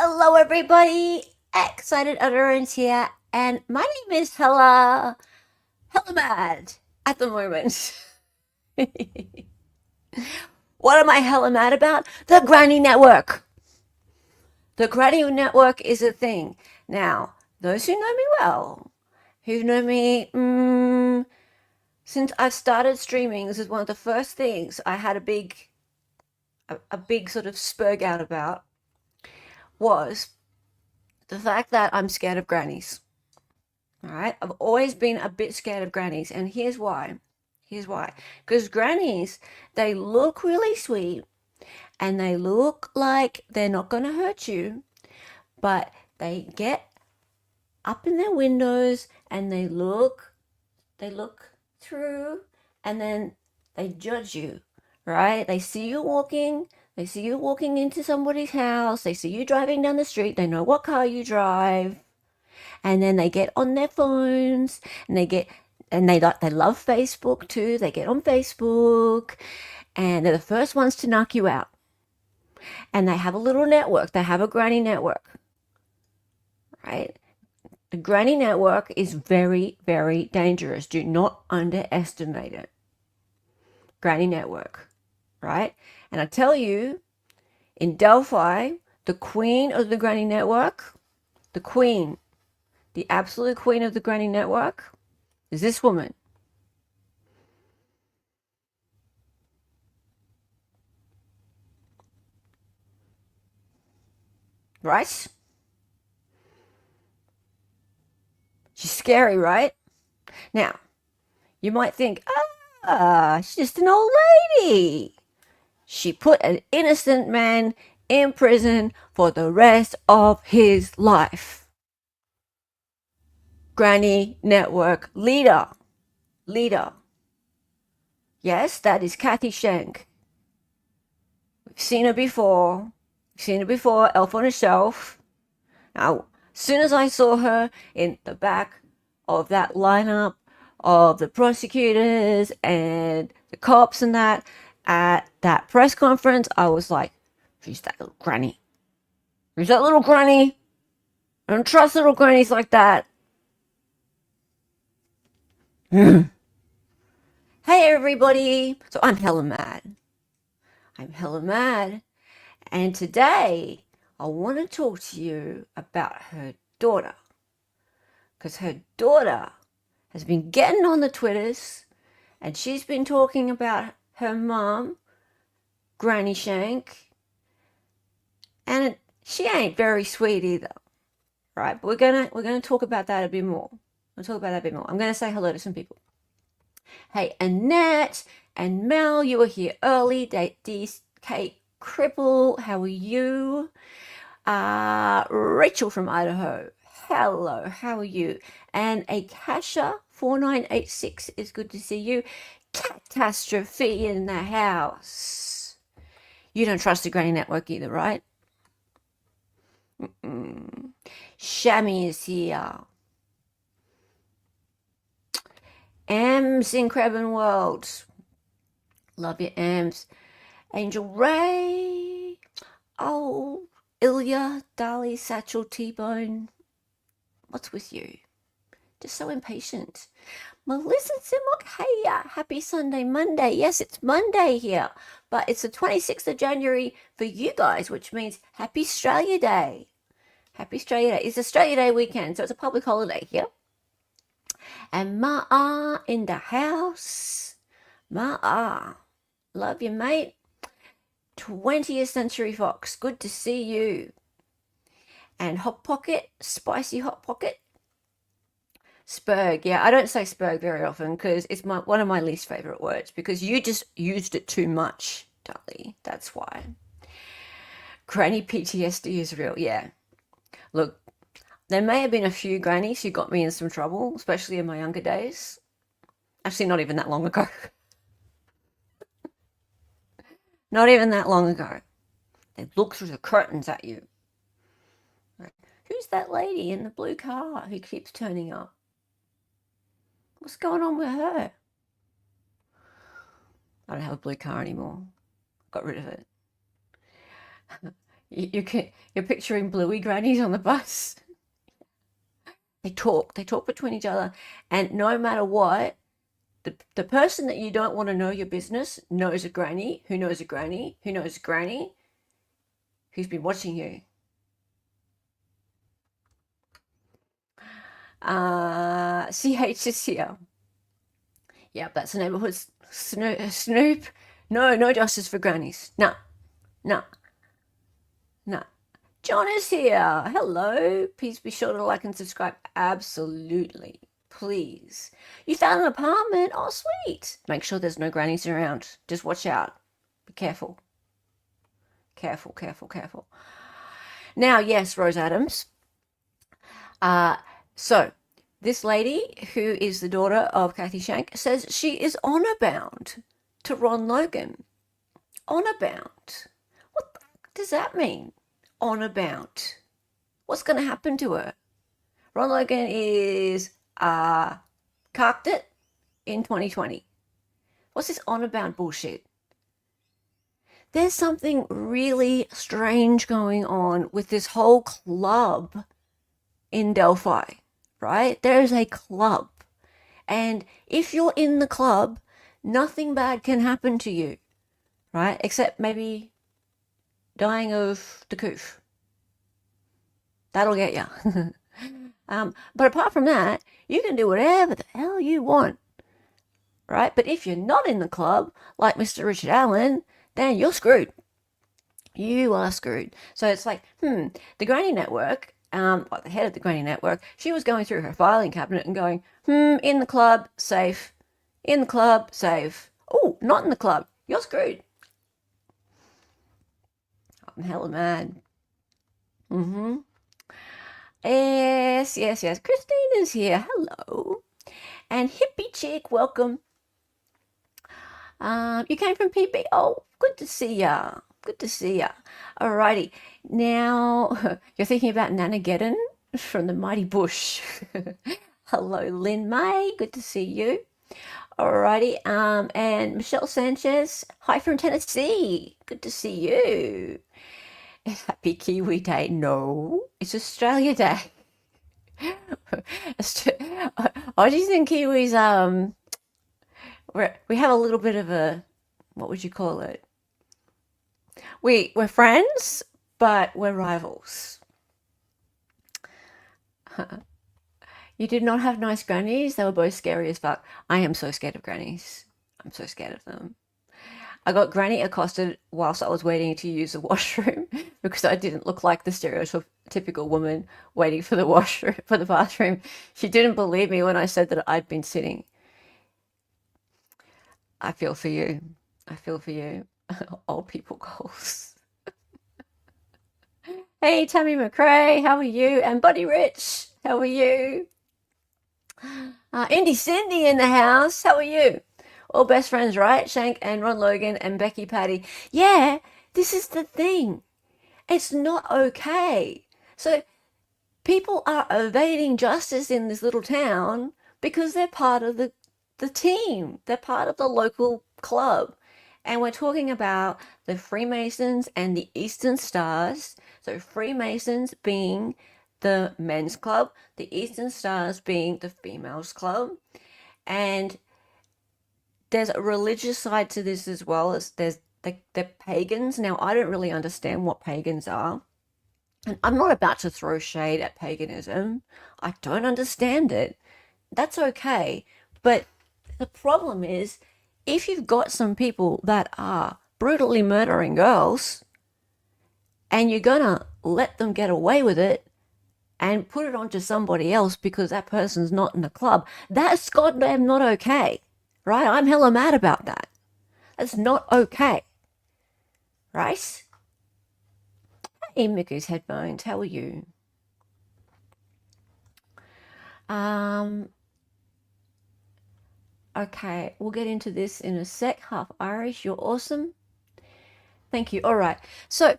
Hello, everybody. Excited utterance here, and my name is Hella mad at the moment. What am I hella mad about? The Granny Network. The Granny Network is a thing. Now, those who know me well, who know me since I've started streaming, this is one of the first things I had a big sort of spurg out about was the fact that I'm scared of grannies. All right. I've always been a bit scared of grannies, and here's why. Here's why. Because grannies, they look really sweet and they look like they're not going to hurt you, but they get up in their windows and they look through and then they judge you, right? They see you walking into somebody's house, they see you driving down the street, they know what car you drive, and then they get on their phones and they love Facebook too. They get on Facebook and they're the first ones to knock you out. And they have a little network. They have a granny network, right? The granny network is very, very dangerous. Do not underestimate it. Granny network, right? And I tell you, in Delphi, the queen of the granny network, the absolute queen of the granny network is this woman. Right? She's scary, right? Now, you might think, she's just an old lady. She put an innocent man in prison for the rest of his life. Granny Network leader. Yes, that is Kathy Shank. We've seen her before. Elf on a Shelf. Now, as soon as I saw her in the back of that lineup of the prosecutors and the cops and that at that press conference, I was like, who's that little granny? Who's that little granny? I don't trust little grannies like that. Hey, everybody. So I'm hella mad. And today, I want to talk to you about her daughter. Because her daughter has been getting on the Twitters and she's been talking about her mom, Granny Shank. And she ain't very sweet either. Right? But we're gonna talk about that a bit more. I'm gonna say hello to some people. Hey, Annette and Mel, you were here early. DK Cripple, how are you? Rachel from Idaho, hello, how are you? And Akasha 4986 is good to see you. Catastrophe in the house. You don't trust the Granny Network either, right? Shammy is here. Ams in Craven World. Love you, Ams. Angel Ray. Oh, Ilya, Dali, Satchel, T-Bone. What's with you? Just so impatient. Melissa Simok, hey, happy Sunday, Monday. Yes, it's Monday here, but it's the 26th of January for you guys, which means Happy Australia Day. Happy Australia Day. It's Australia Day weekend, so it's a public holiday here. And Ma in the house. Ma, love you, mate. 20th Century Fox, good to see you. And Hot Pocket, Spicy Hot Pocket. Spurg, yeah, I don't say spurg very often because it's one of my least favorite words because you just used it too much, Dali. That's why. Granny PTSD is real, yeah. Look, there may have been a few grannies who got me in some trouble, especially in my younger days. Actually, not even that long ago. Not even that long ago. They look through the curtains at you. Right. Who's that lady in the blue car who keeps turning up? What's going on with her? I don't have a blue car anymore. Got rid of it. You're picturing bluey grannies on the bus. They talk between each other, and no matter what, the person that you don't want to know your business knows a granny who knows a granny who knows a granny who's been watching you. CH is here. Yep, that's the neighborhood Snoop. No, no justice for grannies. No, no, no. John is here. Hello. Please be sure to like and subscribe. Absolutely. Please. You found an apartment? Oh, sweet. Make sure there's no grannies around. Just watch out. Be careful. Careful, careful, careful. Now, yes, Rose Adams. So, this lady, who is the daughter of Kathy Shank, says she is honor-bound to Ron Logan. Honor-bound. What the fuck does that mean? Honor-bound. What's going to happen to her? Ron Logan is carked it in 2020. What's this honor-bound bullshit? There's something really strange going on with this whole club in Delphi, right? There is a club. And if you're in the club, nothing bad can happen to you, right? Except maybe dying of the coof. That'll get you. But apart from that, you can do whatever the hell you want, right? But if you're not in the club, like Mr. Richard Allen, then you're screwed. You are screwed. So it's like, the Granny Network, the head of the Granny Network, she was going through her filing cabinet and going, in the club, safe. In the club, safe. Oh, not in the club. You're screwed. I'm hella mad. Yes, yes, yes. Christina's here. Hello. And Hippie Chick, welcome. You came from PB. Oh, good to see ya. Good to see ya. Alrighty. Now, you're thinking about Nanageddon from the Mighty Bush. Hello, Lynn May. Good to see you. Alrighty. And Michelle Sanchez. Hi from Tennessee. Good to see you. Happy Kiwi Day. No, it's Australia Day. I do think Kiwis, we have a little bit of a, what would you call it? We're friends, but we're rivals. You did not have nice grannies. They were both scary as fuck. I am so scared of grannies. I'm so scared of them. I got granny accosted whilst I was waiting to use the washroom because I didn't look like the stereotypical woman waiting for the washroom, for the bathroom. She didn't believe me when I said that I'd been sitting. I feel for you. I feel for you. Old people goals. Hey, Tammy McCrae, how are you? And Buddy Rich, how are you? Indy Cindy in the house, how are you? All best friends, right? Shank and Ron Logan and Becky Patty. Yeah, this is the thing. It's not okay. So people are evading justice in this little town because they're part of the team. They're part of the local club. And we're talking about the Freemasons and the Eastern Stars. So Freemasons being the men's club, the Eastern Stars being the females club. And there's a religious side to this as well as there's the pagans. Now, I don't really understand what pagans are. And I'm not about to throw shade at paganism. I don't understand it. That's okay. But the problem is, if you've got some people that are brutally murdering girls and you're gonna let them get away with it and put it onto somebody else because that person's not in the club, that's goddamn not okay. Right? I'm hella mad about that. That's not okay. Right? Hey, Mickey's headphones. How are you? Okay, we'll get into this in a sec. Half Irish, you're awesome. Thank you. All right. So,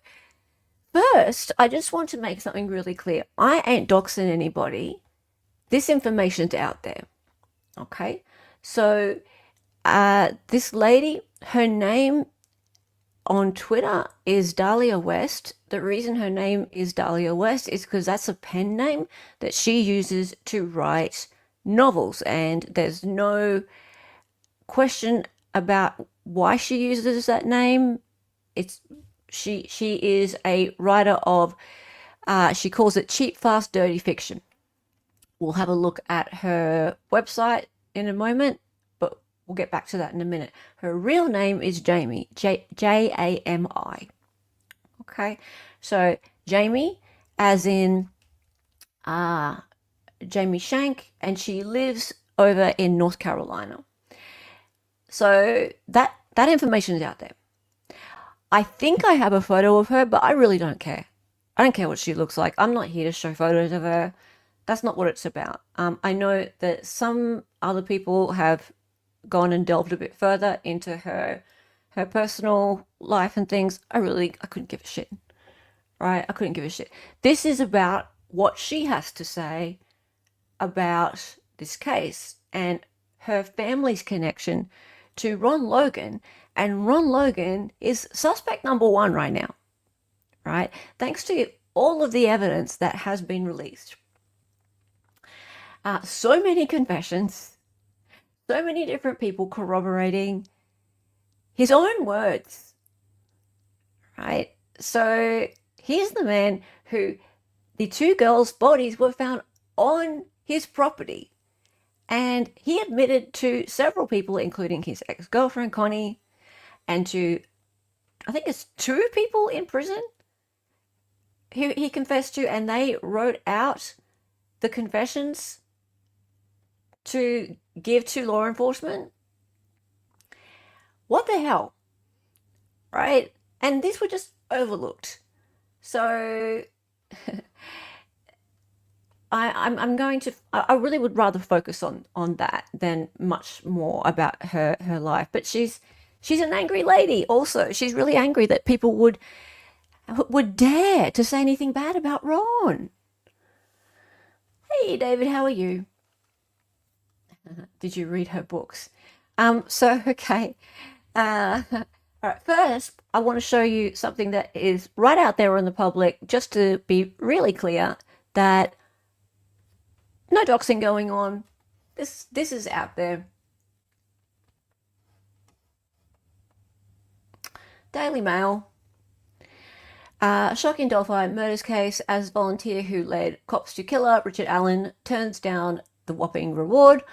first, I just want to make something really clear. I ain't doxing anybody. This information's out there. Okay? So, this lady, her name on Twitter is Dalia West. The reason her name is Dahlia West is because that's a pen name that she uses to write novels, and there's no question about why she uses that name. It's she is a writer of she calls it cheap, fast, dirty fiction. We'll have a look at her website in a moment, but we'll get back to that in a minute. Her real name is Jamie, Jami. Okay, so Jamie, as in Jamie Shank, and she lives over in North Carolina. So that information is out there. I think I have a photo of her, but I really don't care. I don't care what she looks like. I'm not here to show photos of her. That's not what it's about. I know that some other people have gone and delved a bit further into her personal life and things. I couldn't give a shit. Right? I couldn't give a shit. This is about what she has to say about this case and her family's connection to Ron Logan. And Ron Logan is suspect number one right now, right? Thanks to all of the evidence that has been released. So many confessions, so many different people corroborating his own words, right? So here's the man who the two girls' bodies were found on his property. And he admitted to several people, including his ex-girlfriend, Connie, and to, I think it's 2 people in prison who he confessed to, and they wrote out the confessions to give to law enforcement. What the hell? Right? And these were just overlooked. So I really would rather focus on that than much more about her life. But she's an angry lady also. She's really angry that people would dare to say anything bad about Ron. Hey David, how are you? Did you read her books? Okay. All right, first, I want to show you something that is right out there in the public, just to be really clear that no doxing going on. This is out there. Daily Mail. Shocking Delphi murders case as volunteer who led cops to killer Richard Allen turns down the whopping reward.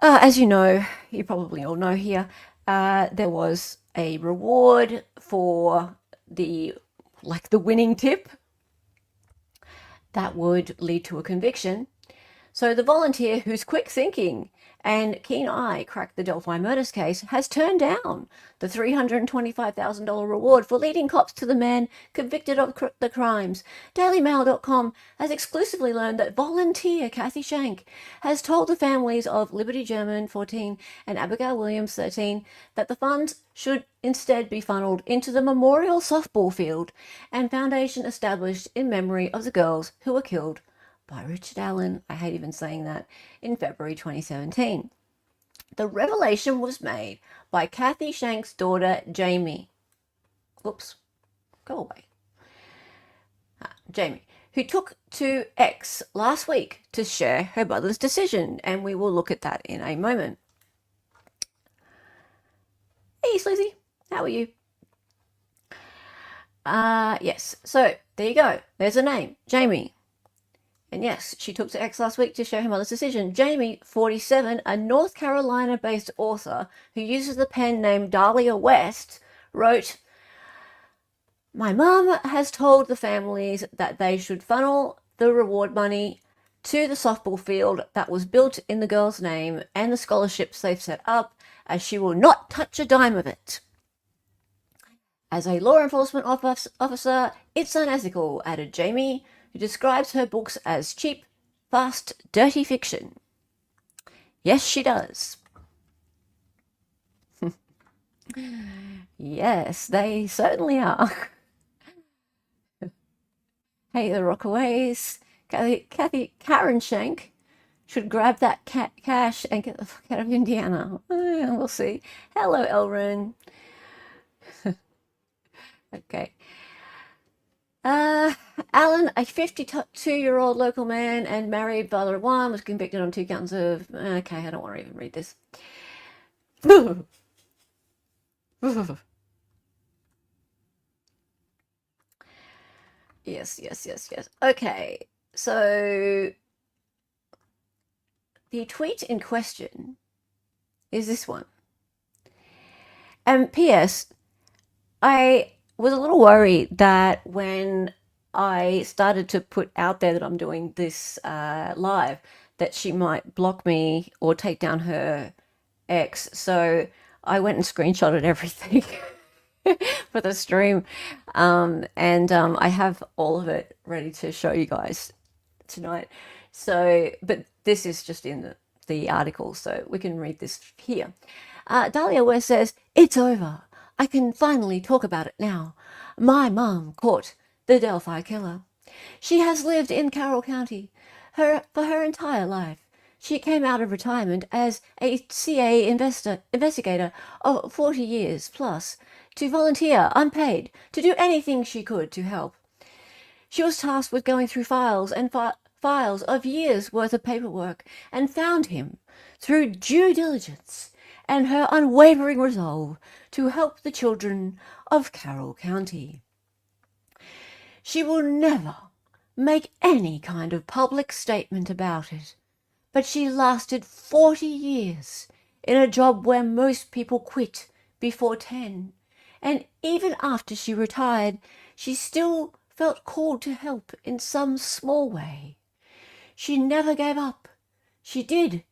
As you know, you probably all know here, there was a reward for the winning tip that would lead to a conviction. So the volunteer, whose quick thinking and keen eye cracked the Delphi murders case, has turned down the $325,000 reward for leading cops to the man convicted of the crimes. DailyMail.com has exclusively learned that volunteer Kathy Shank has told the families of Liberty German, 14, and Abigail Williams, 13, that the funds should instead be funneled into the memorial softball field and foundation established in memory of the girls who were killed by Richard Allen, I hate even saying that, in February 2017. The revelation was made by Kathy Shank's daughter, Jamie. Oops, go away. Jamie, who took to X last week to share her mother's decision, and we will look at that in a moment. Hey, Sleazy, how are you? Yes, so there you go. There's a name, Jamie. And yes, she took to X last week to share her mother's decision. Jamie, 47, a North Carolina-based author who uses the pen name Dalia West, wrote, "My mum has told the families that they should funnel the reward money to the softball field that was built in the girl's name and the scholarships they've set up, as she will not touch a dime of it. As a law enforcement officer, it's unethical," added Jamie, who describes her books as cheap, fast, dirty fiction. Yes, she does. Yes, they certainly are. Hey, the Rockaways. Karen Shank should grab that cash and get the fuck out of Indiana. We'll see. Hello, Elrin. Okay. Uh, Alan, a 52-year-old local man and married father of one, was convicted on 2 counts of. Okay, I don't want to even read this. Yes, yes, yes, yes. Okay, so the tweet in question is this one. And P.S. I was a little worried that when I started to put out there that I'm doing this live, that she might block me or take down her ex. So I went and screenshotted everything for the stream. And I have all of it ready to show you guys tonight. So, but this is just in the article, so we can read this here. Dahlia West says, "It's over. I can finally talk about it now. My mom caught the Delphi killer. She has lived in Carroll County for her entire life. She came out of retirement as a CA investigator of 40 years plus to volunteer unpaid to do anything she could to help. She was tasked with going through files and files of years' worth of paperwork and found him through due diligence and her unwavering resolve to help the children of Carroll County. She will never make any kind of public statement about it, but she lasted 40 years in a job where most people quit before 10, and even after she retired, she still felt called to help in some small way. She never gave up. She did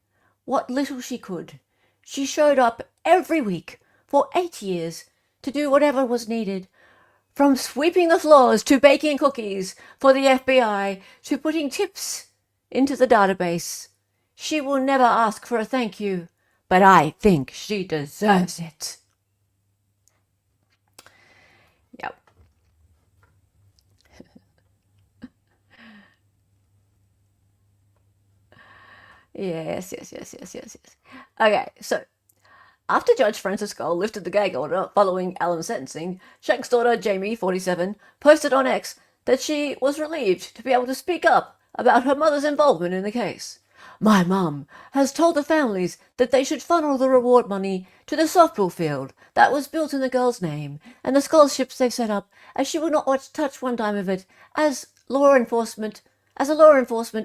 what little she could. She showed up every week for 8 years to do whatever was needed, from sweeping the floors to baking cookies for the FBI to putting tips into the database. She will never ask for a thank you, but I think she deserves it." Yep. Yes, yes, yes, yes, yes, yes. Okay, so after Judge Francis Cole lifted the gag order following Alan's sentencing, Shank's daughter, Jamie, 47, posted on X that she was relieved to be able to speak up about her mother's involvement in the case. "My mum has told the families that they should funnel the reward money to the softball field that was built in the girl's name and the scholarships they've set up, as she would not touch one dime of it. As a law enforcement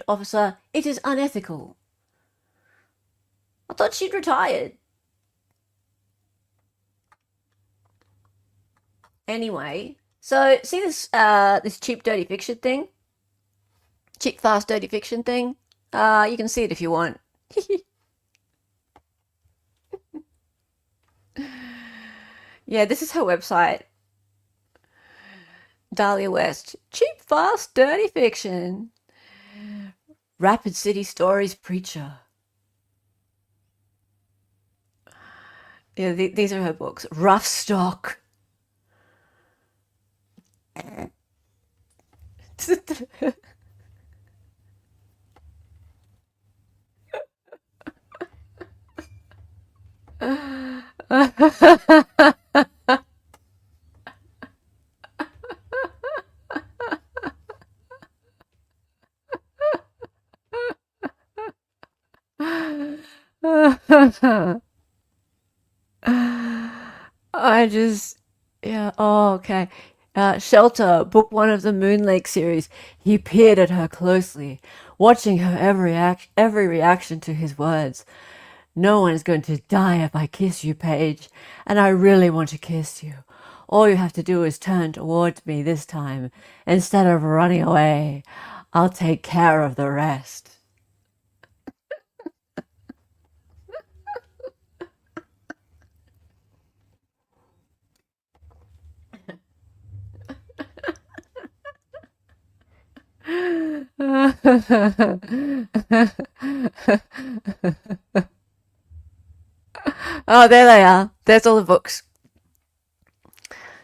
officer, it is unethical." I thought she'd retired. Anyway, so see this cheap dirty fiction thing? Cheap fast dirty fiction thing? You can see it if you want. Yeah, this is her website. Dalia West. Cheap fast dirty fiction. Rapid City Stories preacher. Yeah, these are her books. Rough Stock. I just, yeah, oh, okay. Shelter, book one of the Moon Lake series. He peered at her closely, watching her every reaction to his words. "No one is going to die if I kiss you, Paige, and I really want to kiss you. All you have to do is turn towards me this time, instead of running away. I'll take care of the rest." Oh, there they are. There's all the books.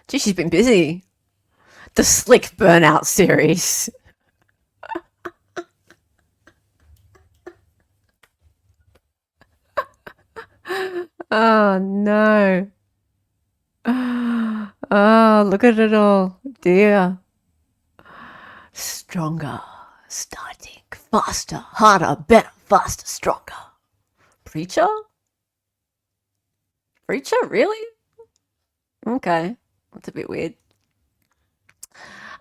Gee, she's been busy. The Slick Burnout series. Oh no. Oh, look at it all. Dear. Stronger. Starting. Faster. Harder. Better. Faster. Stronger. Preacher? Preacher? Really? Okay. That's a bit weird.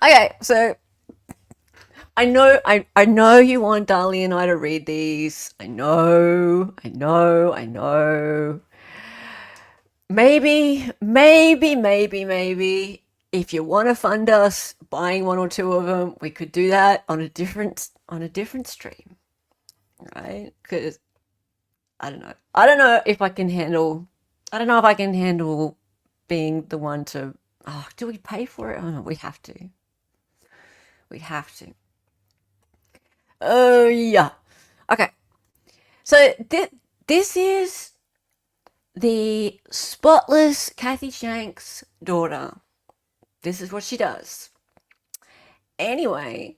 Okay, so I know you want Dahlia and I to read these. I know. Maybe, if you want to fund us buying one or two of them, we could do that on a different stream, right? Because I don't know if I can handle. I don't know if I can handle being the one to. Oh, do we pay for it? Oh no, we have to. We have to. Oh yeah. Okay. So this is the spotless Kathy Shanks' daughter. This is what she does. Anyway,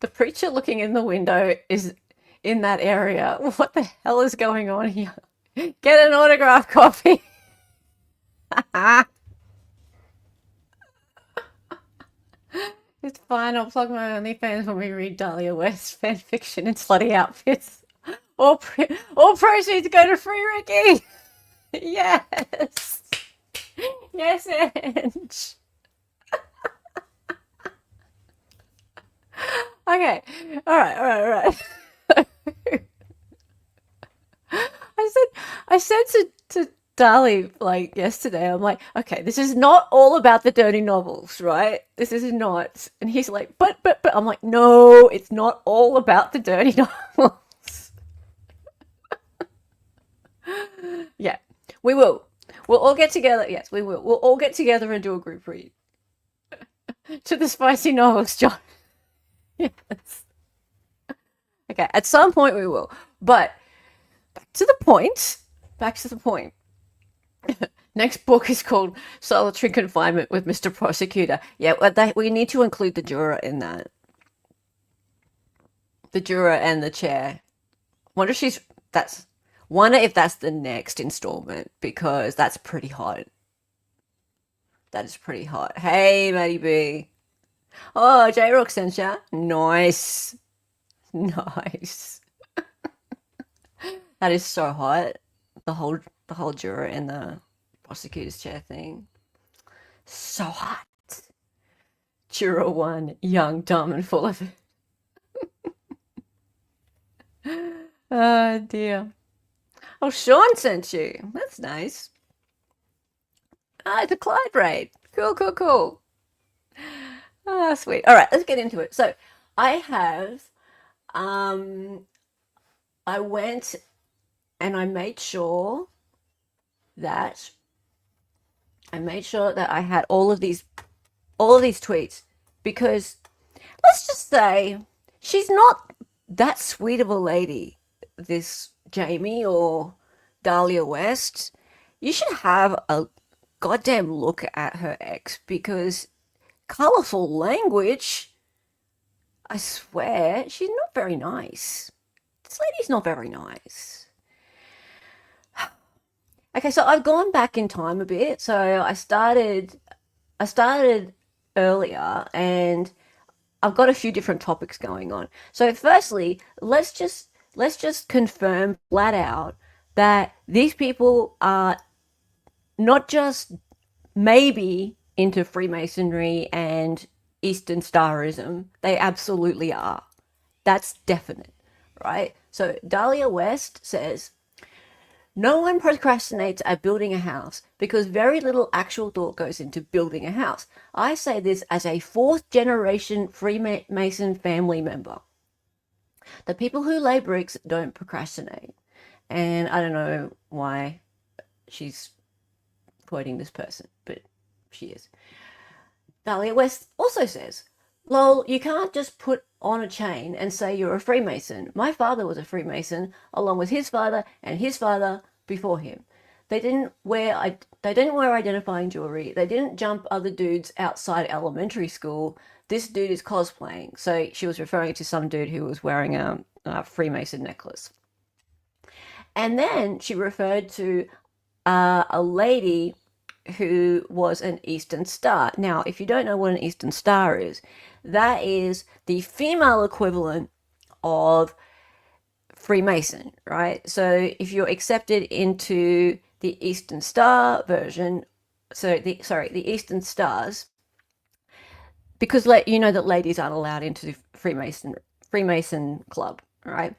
the preacher looking in the window is in that area. What the hell is going on here? Get an autograph copy. It's fine. I'll plug my OnlyFans when we read Dalia West fan fiction in slutty outfits. All proceeds go to Free Ricky. Yes. Yes, Ange. Okay. All right. I said to Dali like yesterday, I'm like, okay, this is not all about the dirty novels, right? This is not. And he's like, but I'm like, no, it's not all about the dirty novels. Yeah, we will. We'll all get together. Yes, we will. We'll all get together and do a group read to the spicy novels, John. Yes. Okay, at some point we will. But back to the point. Back to the point. Next book is called Solitary Confinement with Mr. Prosecutor. Yeah, we need to include the juror in that. The juror and the chair. Wonder if that's the next installment because that's pretty hot. That is pretty hot. Hey, Maddie B. Oh, J Rock Sencha. Nice. Nice. That is so hot. The whole juror and the prosecutor's chair thing. So hot. Juror one, young, dumb, and full of it. Oh dear. Oh, Sean sent you. That's nice. Ah, it's a Clyde raid. Cool. Ah, sweet. All right, let's get into it. So, I have, um, I went and that I made sure that I had all of these tweets because let's just say she's not that sweet of a lady, this Jamie or Dalia West. You should have a goddamn look at her ex because colorful language, I swear, she's not very nice. This lady's not very nice. Okay, so I've gone back in time a bit. So I started earlier and I've got a few different topics going on. So firstly, let's just confirm flat out that these people are not just maybe into Freemasonry and Eastern Starism. They absolutely are. That's definite, right? So Dalia West says, no one procrastinates at building a house because very little actual thought goes into building a house. I say this as a fourth generation Freemason family member. The people who lay bricks don't procrastinate. And I don't know why she's quoting this person, but she is. Dalia West also says, lol, you can't just put on a chain and say you're a Freemason. My father was a Freemason, along with his father and his father before him. They didn't wear identifying jewelry. They didn't jump other dudes outside elementary school. This dude is cosplaying. So she was referring to some dude who was wearing a Freemason necklace. And then she referred to a lady who was an Eastern Star. Now, if you don't know what an Eastern Star is, that is the female equivalent of Freemason, right? So if you're accepted into the Eastern Star version, the Eastern Stars, because you know that ladies aren't allowed into the Freemason club, right?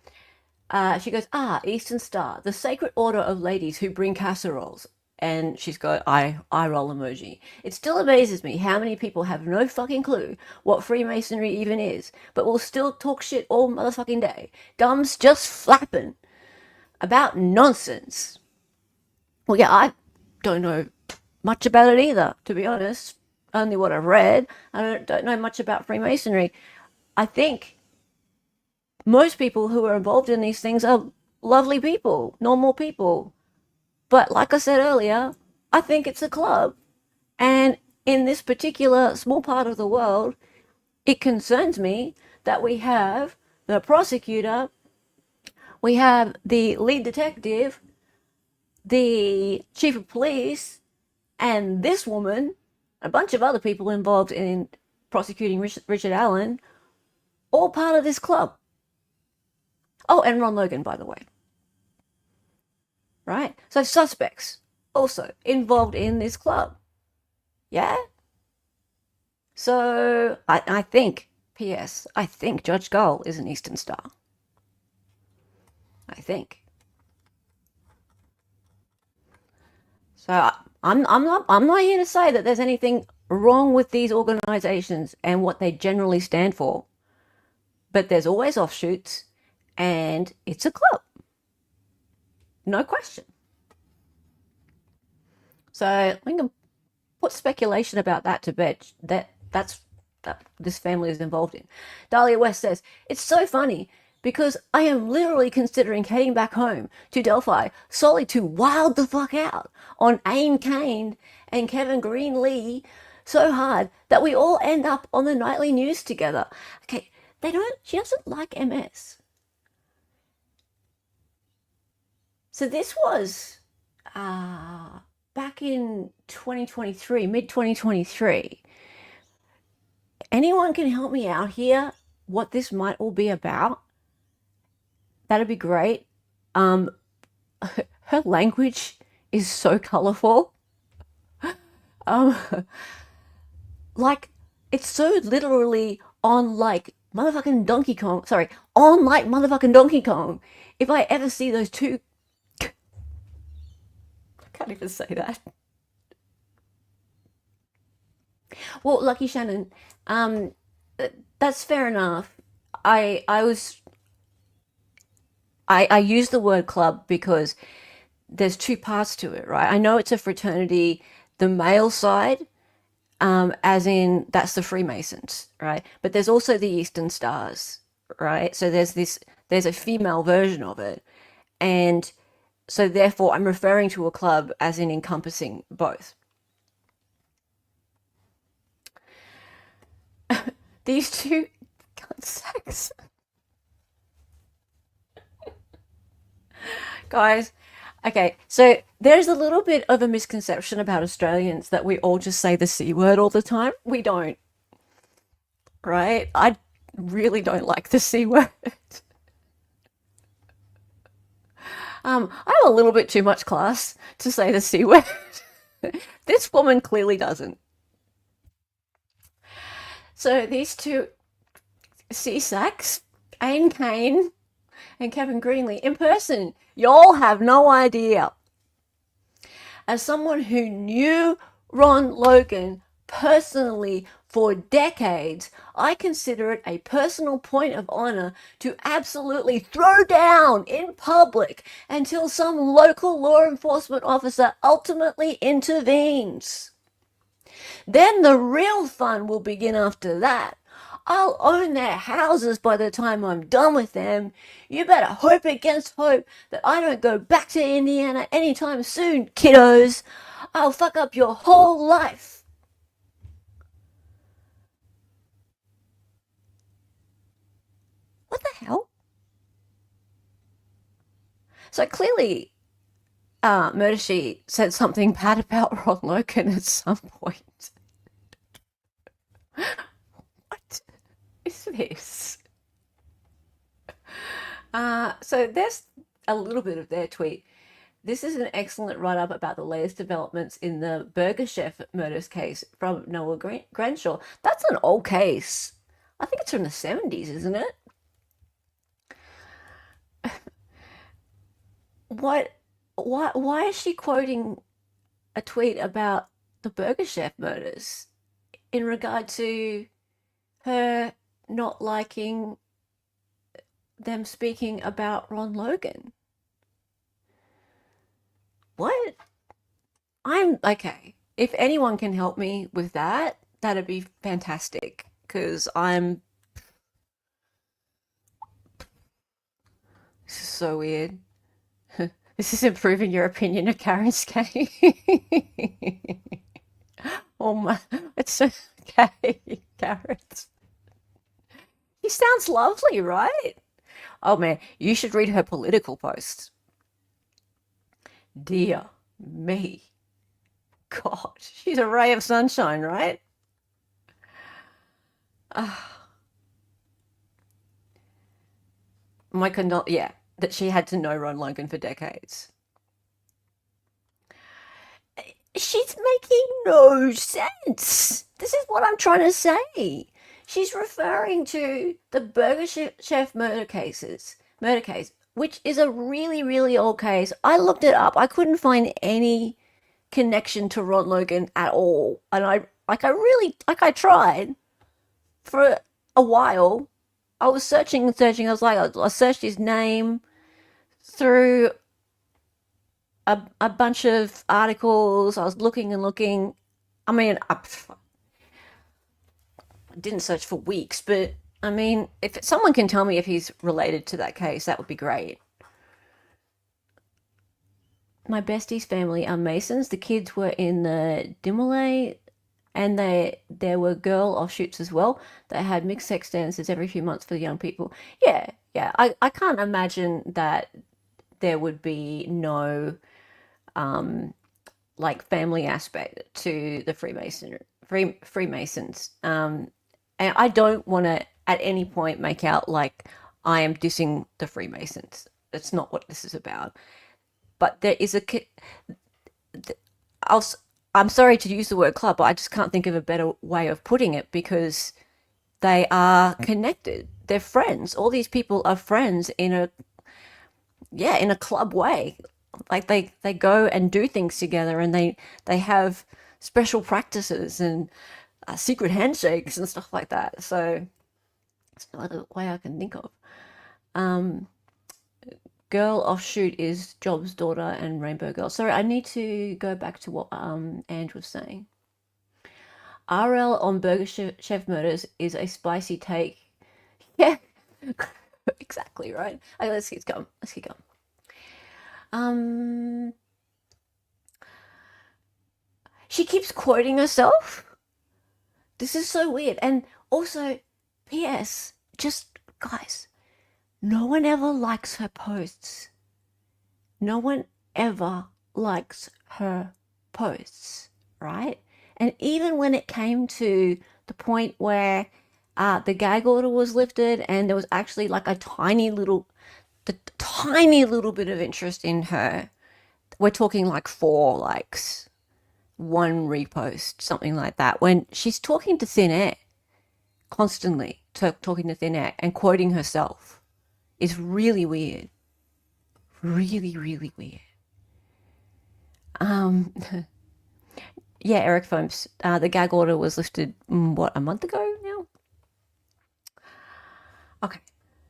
She goes, Eastern Star, the sacred order of ladies who bring casseroles. And she's got eye roll emoji. It still amazes me how many people have no fucking clue what Freemasonry even is, but will still talk shit all motherfucking day. Gums just flapping about nonsense. Well, yeah, I don't know much about it either, to be honest. Only what I've read. I don't know much about Freemasonry. I think most people who are involved in these things are lovely people, normal people. But like I said earlier, I think it's a club. And in this particular small part of the world, it concerns me that we have the prosecutor, we have the lead detective, the chief of police, and this woman, a bunch of other people involved in prosecuting Richard Allen, all part of this club. Oh, and Ron Logan, by the way. Right? So suspects also involved in this club. Yeah? So I think, P.S., I think Judge Gull is an Eastern Star. I think. So I'm not here to say that there's anything wrong with these organizations and what they generally stand for. But there's always offshoots, and it's a club. No question. So we can put speculation about that to bed. That's this family is involved in. Dalia West says, it's so funny because I am literally considering heading back home to Delphi solely to wild the fuck out on Kane and Kevin Greenlee so hard that we all end up on the nightly news together. Okay, she doesn't like MS. So this was back in 2023, mid 2023. Anyone can help me out here what this might all be about? That'd be great. Her language is so colorful. Like it's so literally on like motherfucking Donkey Kong. Sorry, on like motherfucking Donkey Kong. If I ever see those two, I can't even say that. Well, Lucky Shannon, that's fair enough. I use the word club because there's two parts to it, right? I know it's a fraternity, the male side, as in that's the Freemasons, right? But there's also the Eastern Stars, right? So there's a female version of it, and so therefore I'm referring to a club as in encompassing both. These two sex guys. Okay, so there's a little bit of a misconception about Australians that we all just say the C word all the time. We don't, right? I really don't like the C word. I have a little bit too much class to say the C word. This woman clearly doesn't. So these two C-sacks, Kane and Kevin Greenlee, in person, y'all have no idea. As someone who knew Ron Logan personally for decades, I consider it a personal point of honor to absolutely throw down in public until some local law enforcement officer ultimately intervenes. Then the real fun will begin after that. I'll own their houses by the time I'm done with them. You better hope against hope that I don't go back to Indiana anytime soon, kiddos. I'll fuck up your whole life. What the hell? So clearly, Murder She said something bad about Ron Logan at some point. What is this? So there's a little bit of their tweet. This is an excellent write-up about the latest developments in the Burger Chef murders case from Noah Grenshaw. That's an old case. I think it's from the 70s, isn't it? What? Why is she quoting a tweet about the Burger Chef murders in regard to her not liking them speaking about Ron Logan? What? I'm okay. If anyone can help me with that, that'd be fantastic. Because this is so weird. This is improving your opinion of Karen's Kane. Oh my, it's okay, Carrots. He sounds lovely, right? Oh man, you should read her political posts. Dear me. God, she's a ray of sunshine, right? My yeah, that she had to know Ron Logan for decades. She's making no sense. This is what I'm trying to say. She's referring to the Burger Chef murder case, which is a really, really old case. I looked it up. I couldn't find any connection to Ron Logan at all. And I tried for a while. I was searching and searching. I searched his name through a bunch of articles. I was looking and looking. I mean, I didn't search for weeks, but I mean, if someone can tell me if he's related to that case, that would be great. My bestie's family are Masons. The kids were in the Dimole, and there were girl offshoots as well. They had mixed sex dances every few months for the young people. Yeah, yeah. I can't imagine that there would be no like family aspect to the Freemasons. And I don't want to at any point make out like I am dissing the Freemasons. That's not what this is about. But there is I'll, I'm sorry to use the word club, but I just can't think of a better way of putting it because they are connected. They're friends. All these people are friends in a club way. Like they go and do things together, and they have special practices and secret handshakes and stuff like that. So it's no other way I can think of. Girl offshoot is Job's daughter and Rainbow Girl. Sorry, I need to go back to what Ange was saying. RL on Burger Chef murders is a spicy take. Yeah, exactly right. Okay, let's keep going. She keeps quoting herself. This is so weird. And also, P.S. Just guys, no one ever likes her posts. No one ever likes her posts, right? And even when it came to the point where the gag order was lifted and there was actually like the tiny little bit of interest in her, we're talking like 4 likes, 1 repost, something like that. When she's talking to thin air, constantly talking to thin air and quoting herself is really weird. Really, really weird. Yeah, Eric Foams, the gag order was lifted, a month ago now? Okay.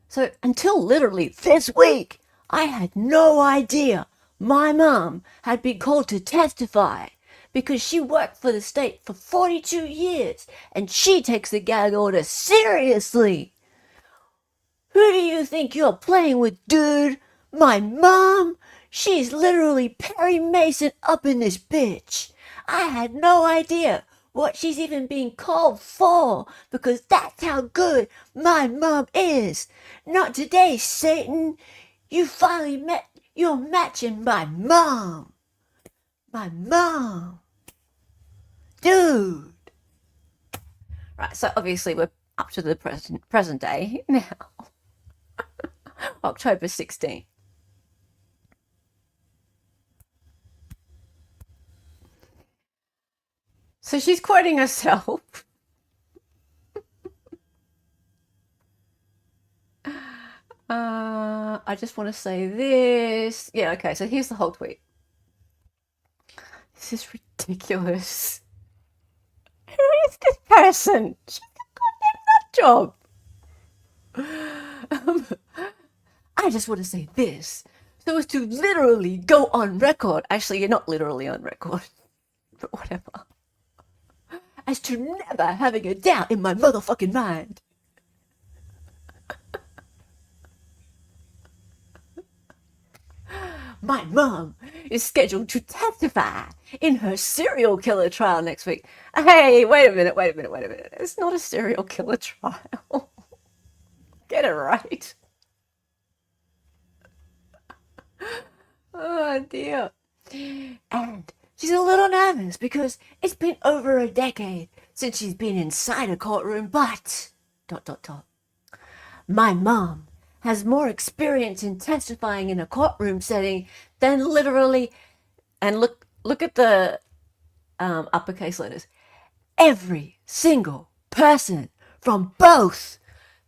So until literally this week, I had no idea my mom had been called to testify because she worked for the state for 42 years and she takes the gag order seriously. Who do you think you're playing with, dude? My mom? She's literally Perry Mason up in this bitch. I had no idea what she's even being called for because that's how good my mom is. Not today, Satan. You finally met You're matching my mom. My mom. Dude. Right, so obviously we're up to the present day now. October 16th. So she's quoting herself. I just want to say this. Yeah, okay, so here's the whole tweet. This is ridiculous. Who is this person? She's a goddamn nut job. I just want to say this. So as to literally go on record. Actually, you're not literally on record. But whatever. As to never having a doubt in my motherfucking mind. My mom is scheduled to testify in her serial killer trial next week. Hey, wait a minute. It's not a serial killer trial. Get it right. Oh, dear. And she's a little nervous because it's been over a decade since she's been inside a courtroom, but... ... My mom has more experience in testifying in a courtroom setting than literally, and look at the uppercase letters, every single person from both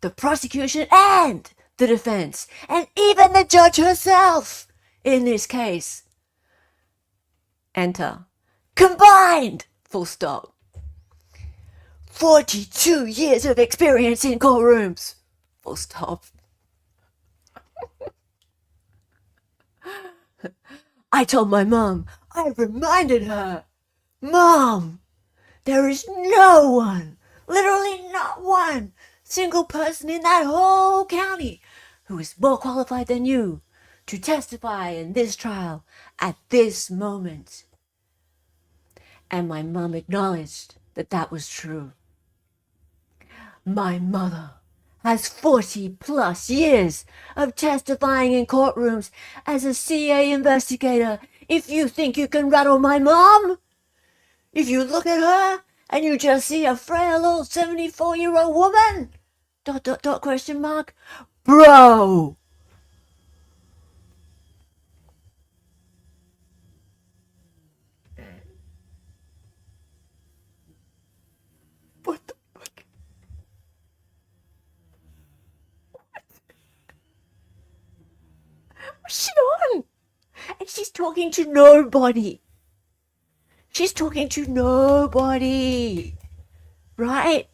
the prosecution and the defense, and even the judge herself in this case. Enter. Combined! Full stop. 42 years of experience in courtrooms. Full stop. I told my mom, I reminded her, Mom, there is no one, literally not one single person in that whole county who is more qualified than you to testify in this trial at this moment. And my mom acknowledged that that was true. My mother has 40 plus years of testifying in courtrooms as a CA investigator. If you think you can rattle my mom, if you look at her and you just see a frail old 74-year-old woman, ... question mark, bro. What the fuck? What's she on? And she's talking to nobody. She's talking to nobody. Right?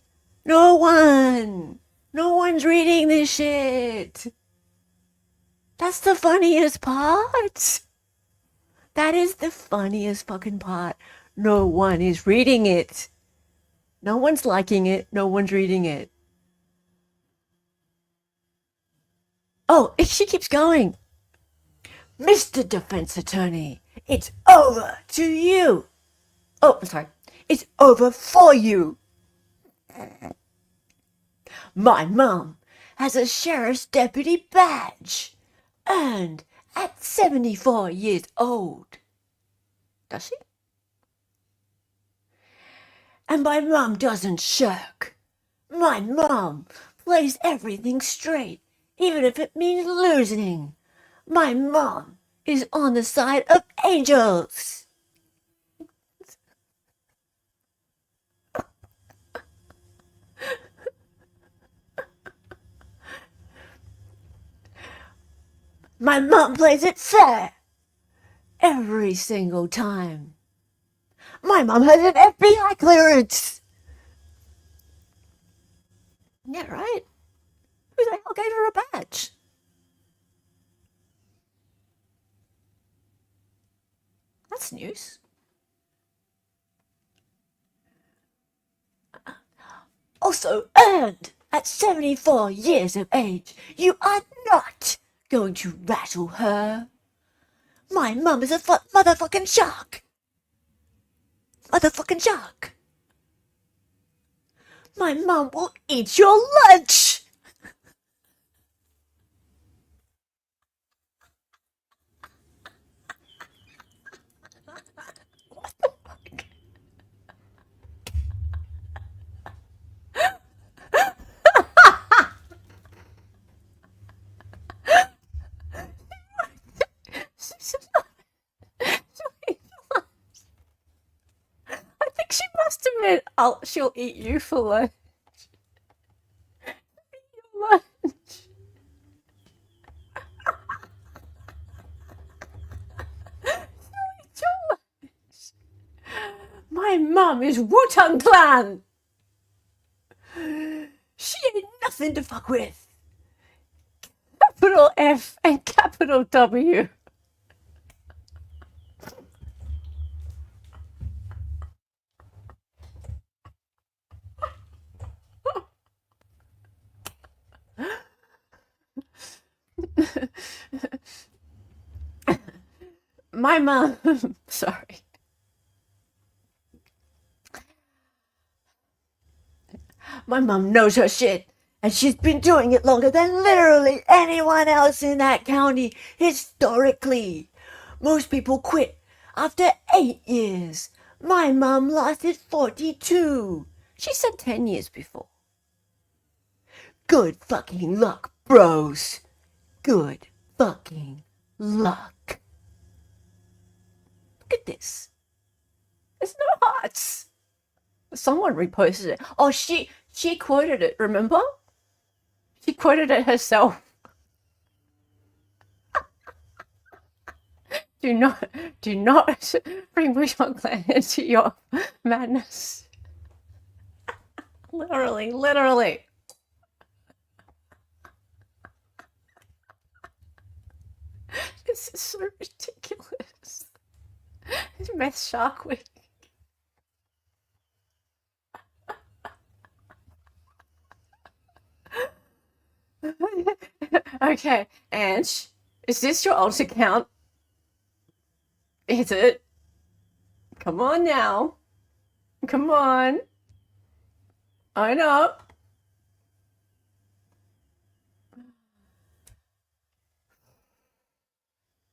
No one. No one's reading this shit. That's the funniest part. That is the funniest fucking part. No one is reading it. No one's liking it. No one's reading it. Oh, she keeps going. Mr. Defense Attorney, it's over to you. Oh, I'm sorry. It's over for you. My mom has a sheriff's deputy badge, earned at 74 years old. Does she? And my mom doesn't shirk. My mom plays everything straight, even if it means losing. My mom is on the side of angels. My mom plays it fair. Every single time. My mom has an FBI clearance. Yeah, right? Who the hell gave her a badge? That's news. Also earned at 74 years of age. You are not going to rattle her. My mum is a motherfucking shark. Motherfucking shark. My mum will eat your lunch. said, she'll eat you for lunch. Lunch. My mum is Wu-Tang Clan. She ain't nothing to fuck with. Capital F and capital W. My mum, sorry. My mum knows her shit, and she's been doing it longer than literally anyone else in that county historically. Most people quit after 8 years. My mum lasted 42. She said 10 years before. Good fucking luck, bros. Good fucking luck. Look at this. There's no hearts. Someone reposted it. Oh, she quoted it, remember? She quoted it herself. Do not bring Wu-Tang Clan into your madness. Literally. This is so ridiculous. It's Meth Shark Week. Okay, Ange, is this your alt account? Is it? Come on now. Come on. Own up.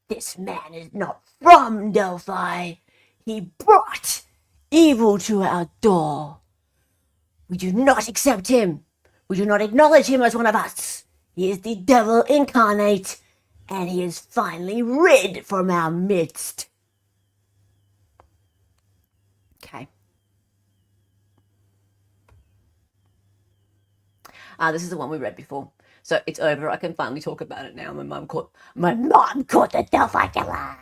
This man is not from Delphi. He brought evil to our door. We do not accept him. We do not acknowledge him as one of us. He is the devil incarnate, and he is finally rid from our midst. Okay. This is the one we read before. So it's over. I can finally talk about it now. My mom caught the Delphi killer.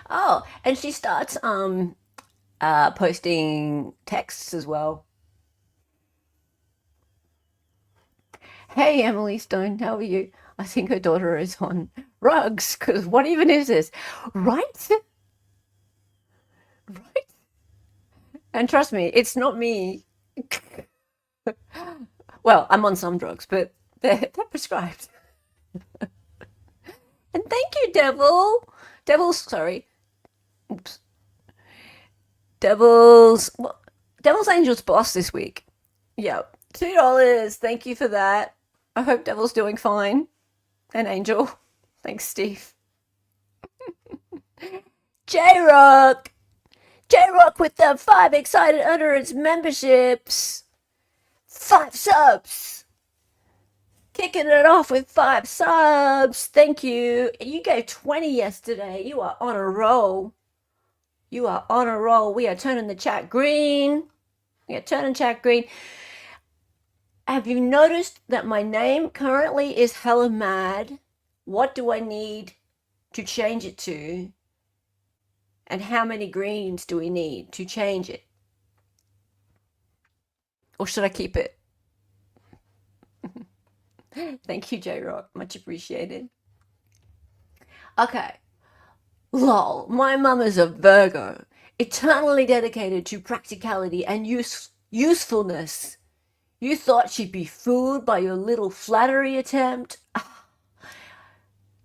Oh, and she starts posting texts as well. Hey, Emily Stone, how are you? I think her daughter is on rugs, because what even is this? Right? Right? And trust me, it's not me. Well, I'm on some drugs, but they're prescribed. And thank you, sorry. Oops. Devil's Angel's boss this week. Yep. $2. Thank you for that. I hope Devil's doing fine. And Angel. Thanks, Steve. J-Rock with the 5 excited utterance memberships. 5 subs. Kicking it off with 5 subs. Thank you. You gave 20 yesterday. You are on a roll. We are turning the chat green. Have you noticed that my name currently is hella mad? What do I need to change it to? And how many greens do we need to change it? Or should I keep it? Thank you, J-Rock. Much appreciated. Okay. Lol, my mum is a Virgo, eternally dedicated to practicality and usefulness. You thought she'd be fooled by your little flattery attempt?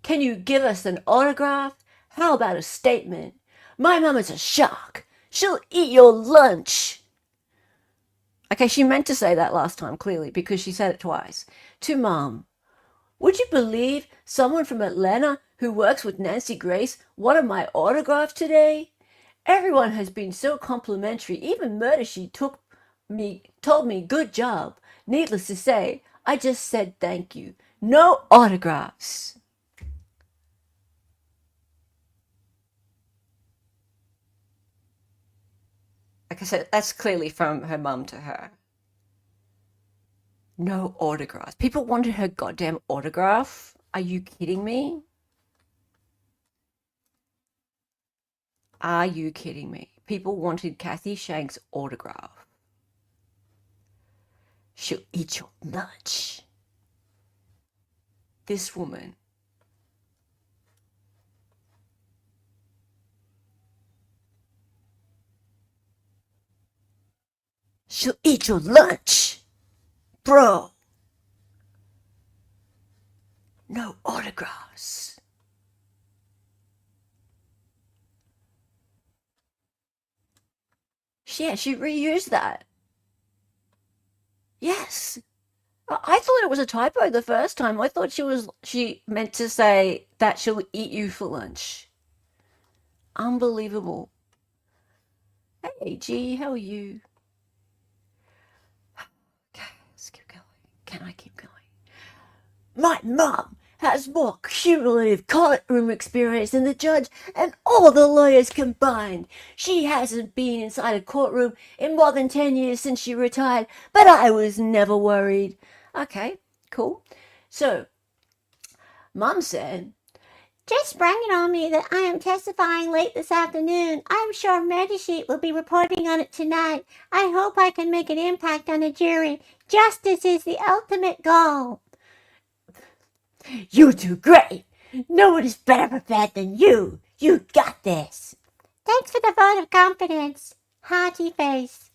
Can you give us an autograph? How about a statement? My mum is a shark. She'll eat your lunch. Okay, she meant to say that last time, clearly, because she said it twice. To Mum, would you believe someone from Atlanta who works with Nancy Grace wanted my autograph today? Everyone has been so complimentary. Even Murdershy told me good job. Needless to say, I just said thank you. No autographs. Like I said, that's clearly from her mum to her. No autographs. People wanted her goddamn autograph. Are you kidding me? Are you kidding me? People wanted Kathy Shank's autograph. She'll eat your lunch. This woman. She'll eat your lunch. Bro. No autographs. Yeah, she reused that. Yes. I thought it was a typo the first time. I thought she meant to say that she'll eat you for lunch. Unbelievable. Hey, G, how are you? Okay, let's keep going. Can I keep going? My mum has more cumulative courtroom experience than the judge and all the lawyers combined. She hasn't been inside a courtroom in more than 10 years since she retired, but I was never worried. Okay, cool. So, Mum said, just sprung it on me that I am testifying late this afternoon. I'm sure Murder Sheet will be reporting on it tonight. I hope I can make an impact on the jury. Justice is the ultimate goal. You do great. No one is better prepared than you. You got this. Thanks for the vote of confidence. Hearty face.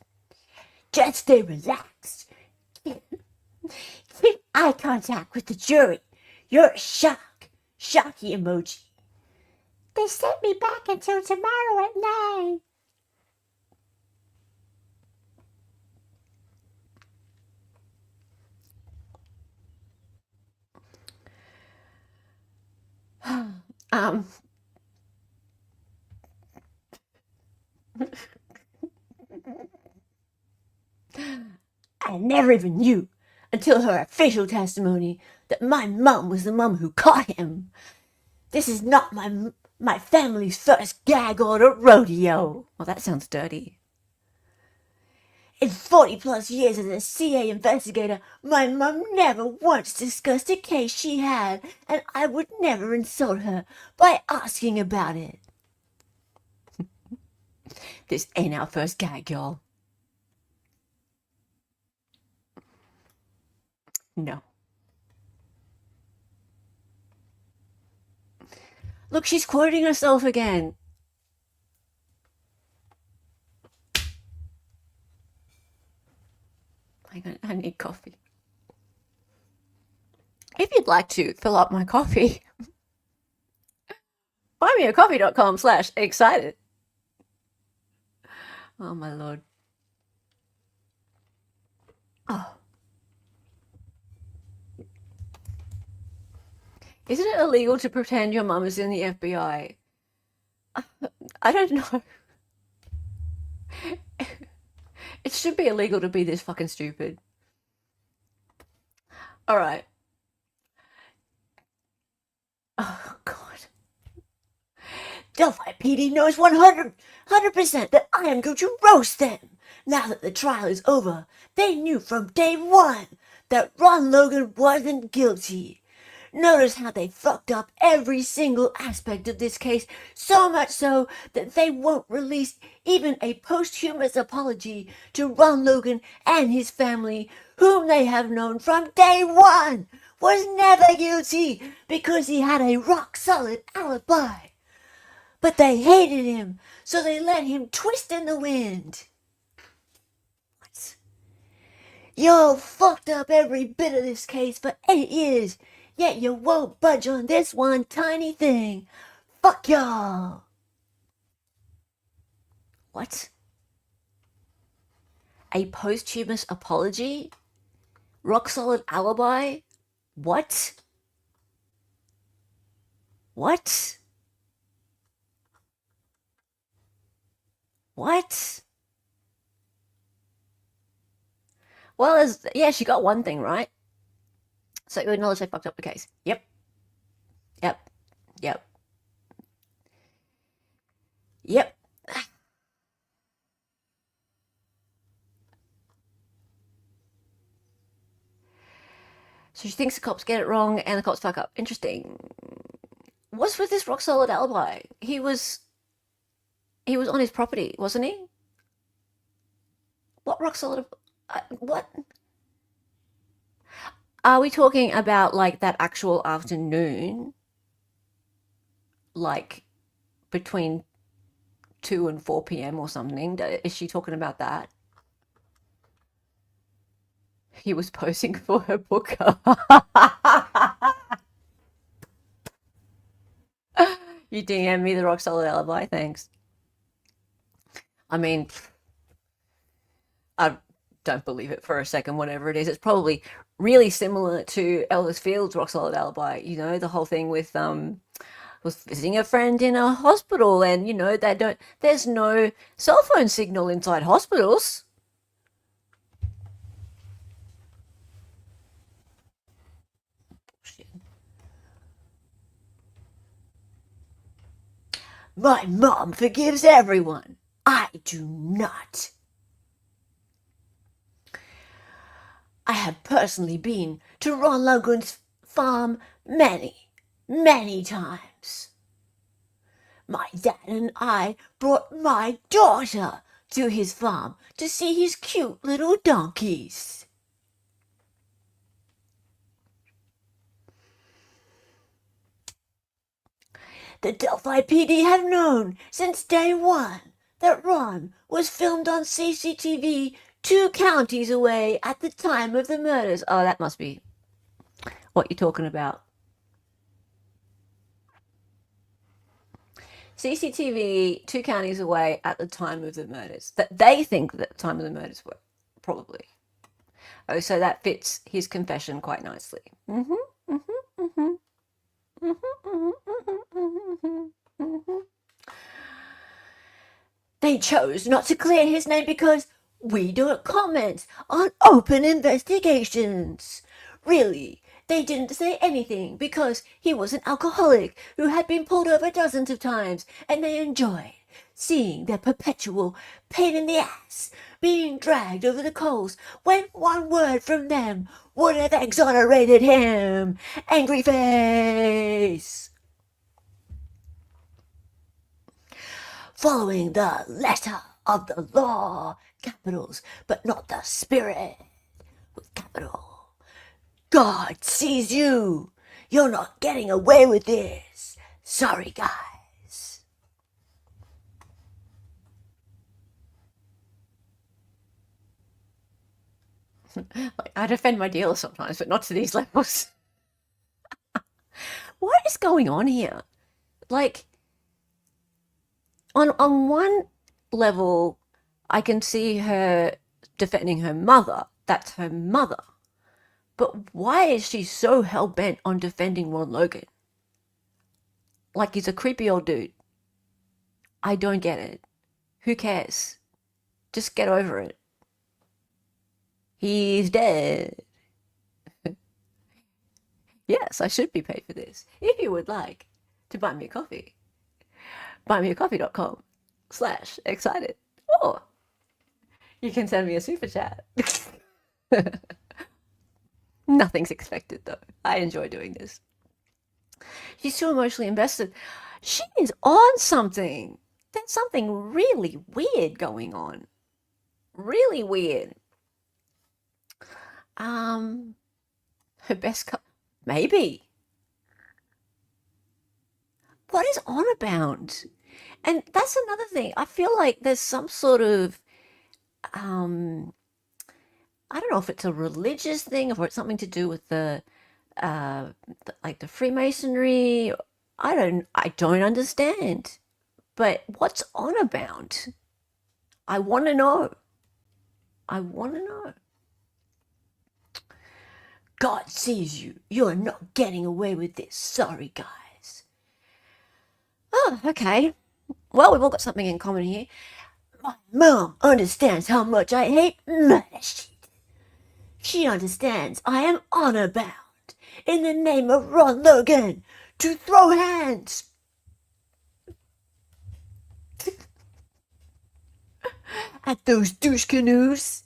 Just stay relaxed. Keep eye contact with the jury. You're a shock. Shocky emoji. They set me back until tomorrow at 9. I never even knew until her official testimony that my mum was the mum who caught him. This is not my family's first gag order rodeo. Well, that sounds dirty. In 40 plus years as a CA investigator, my mum never once discussed a case she had, and I would never insult her by asking about it. This ain't our first gag, y'all. No. Look, she's quoting herself again. I need coffee. If you'd like to fill up my coffee, buymeacoffee.com/excited. Oh, my Lord. Oh. Isn't it illegal to pretend your mum is in the FBI? I don't know. It should be illegal to be this fucking stupid. All right. Oh, God. Delphi PD knows 100% that I am going to roast them. Now that the trial is over, they knew from day one that Ron Logan wasn't guilty. Notice how they fucked up every single aspect of this case, so much so that they won't release even a posthumous apology to Ron Logan and his family, whom they have known from day one was never guilty because he had a rock-solid alibi. But they hated him, so they let him twist in the wind. What? Y'all fucked up every bit of this case for 8 years, yet you won't budge on this one tiny thing. Fuck y'all. What? A posthumous apology? Rock-solid alibi? What? What? What? Well, yeah, she got one thing right. So you acknowledge they fucked up the case. Yep. Yep. Yep. Yep. So she thinks the cops get it wrong and the cops fuck up. Interesting. What's with this rock solid alibi? He was on his property, wasn't he? What rock solid? What? Are we talking about like that actual afternoon? Like between 2 and 4 p.m. or something? Is she talking about that? He was posing for her book. You DM me the rock solid alibi, thanks. I mean, I don't believe it for a second, whatever it is. It's probably really similar to Elvis Field's rock solid alibi, the whole thing with was visiting a friend in a hospital, and there's no cell phone signal inside hospitals. Shit. My mom forgives everyone. I do not. I have personally been to Ron Logan's farm many, many times. My dad and I brought my daughter to his farm to see his cute little donkeys. The Delphi PD have known since day one that Ron was filmed on CCTV 2 counties away at the time of the murders. Oh, that must be what you're talking about. CCTV 2 counties away at the time of the murders. That they think that the time of the murders were, probably. Oh, so that fits his confession quite nicely. They chose not to clear his name because we don't comment on open investigations. Really, they didn't say anything because he was an alcoholic who had been pulled over dozens of times, and they enjoyed seeing their perpetual pain in the ass being dragged over the coals when one word from them would have exonerated him. Angry face. Following the letter of the law, capitals, but not the spirit, with capital. God sees you. You're not getting away with this. Sorry, guys. I defend my dealer sometimes, but not to these levels. What is going on here? Like, on one level, I can see her defending her mother. That's her mother. But why is she so hell-bent on defending Ron Logan? Like he's a creepy old dude. I don't get it. Who cares? Just get over it. He's dead. Yes, I should be paid for this. If you would like to buy me a coffee, buymeacoffee.com/excited. Or you can send me a super chat. Nothing's expected though. I enjoy doing this. She's too emotionally invested. She is on something. There's something really weird going on. Really weird. Her best maybe. What is HonorBound? And that's another thing. I feel like there's some sort of I don't know if it's a religious thing or it's something to do with like the Freemasonry. I don't understand. But what's HonorBound? I want to know. I want to know. God sees you. You're not getting away with this. Sorry, guys. Oh, okay. Well, we've all got something in common here. My mom understands how much I hate murder shit. She understands I am honor-bound in the name of Ron Logan to throw hands. At those douche canoes.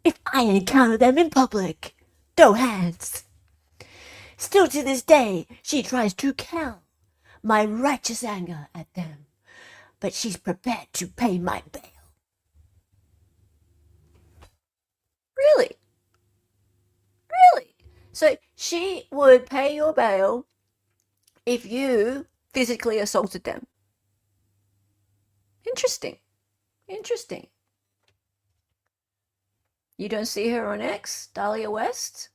If I encounter them in public, throw hands. Still to this day, she tries to quell my righteous anger at them, but she's prepared to pay my bail. Really? Really? So she would pay your bail if you physically assaulted them. Interesting. Interesting. You don't see her on X, Dalia West?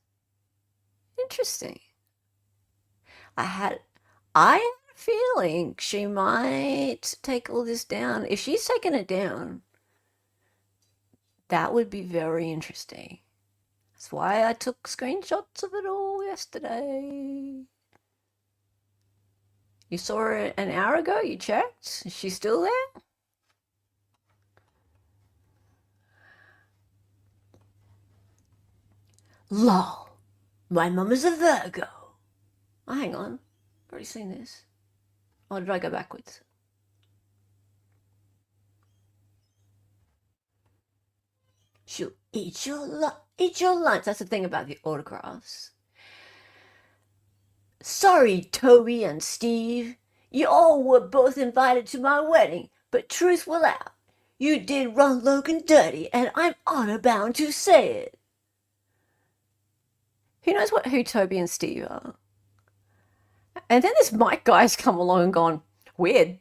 Interesting. I had a feeling she might take all this down. If she's taken it down, that would be very interesting. That's why I took screenshots of it all yesterday. You saw her an hour ago? You checked? Is she still there? Lol. My mum is a Virgo. Oh, hang on. I've already seen this. Or did I go backwards? She'll eat your lunch. That's the thing about the autographs. Sorry, Toby and Steve. You all were both invited to my wedding, but truth will out. You did Ron Logan dirty, and I'm honor bound to say it. Who knows who Toby and Steve are? And then this Mike guy's come along and gone, weird.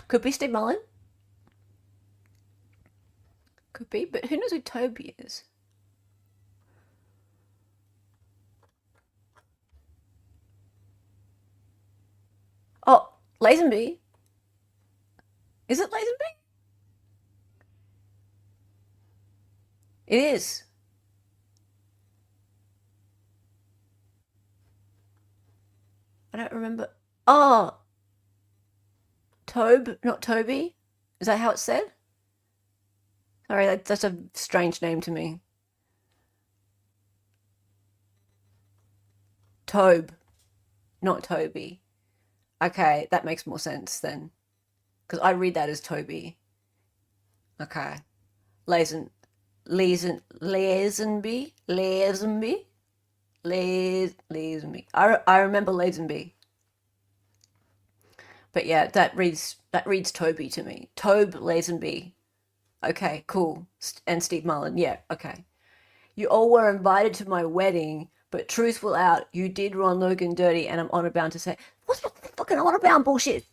Could be Steve Mullen. Could be, but who knows who Toby is? Oh, Lazenby. Is it Lazenby? It is. I don't remember. Oh, Tobe, not Toby. Is that how it's said? Sorry, that's a strange name to me. Tobe, not Toby. Okay, that makes more sense then. Because I read that as Toby. Okay. Lazenby? Lazenby. I remember Lazenby. But yeah, that reads Toby to me. Tobe Lazenby. Okay, cool. And Steve Mullen. Yeah, okay. You all were invited to my wedding, but truth will out. You did Ron Logan dirty, and I'm honor bound to say, what's with the fucking honor bound bullshit?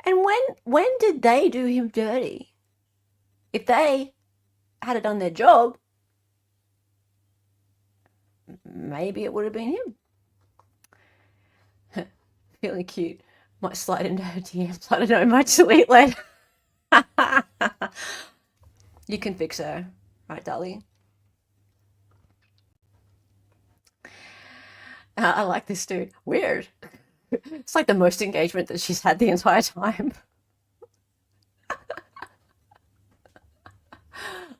And when did they do him dirty? If they had done their job, maybe it would have been him. Feeling cute. Might slide into her DMs. I don't know. Might delete later. You can fix her, right, Dali? I like this dude. Weird. It's like the most engagement that she's had the entire time.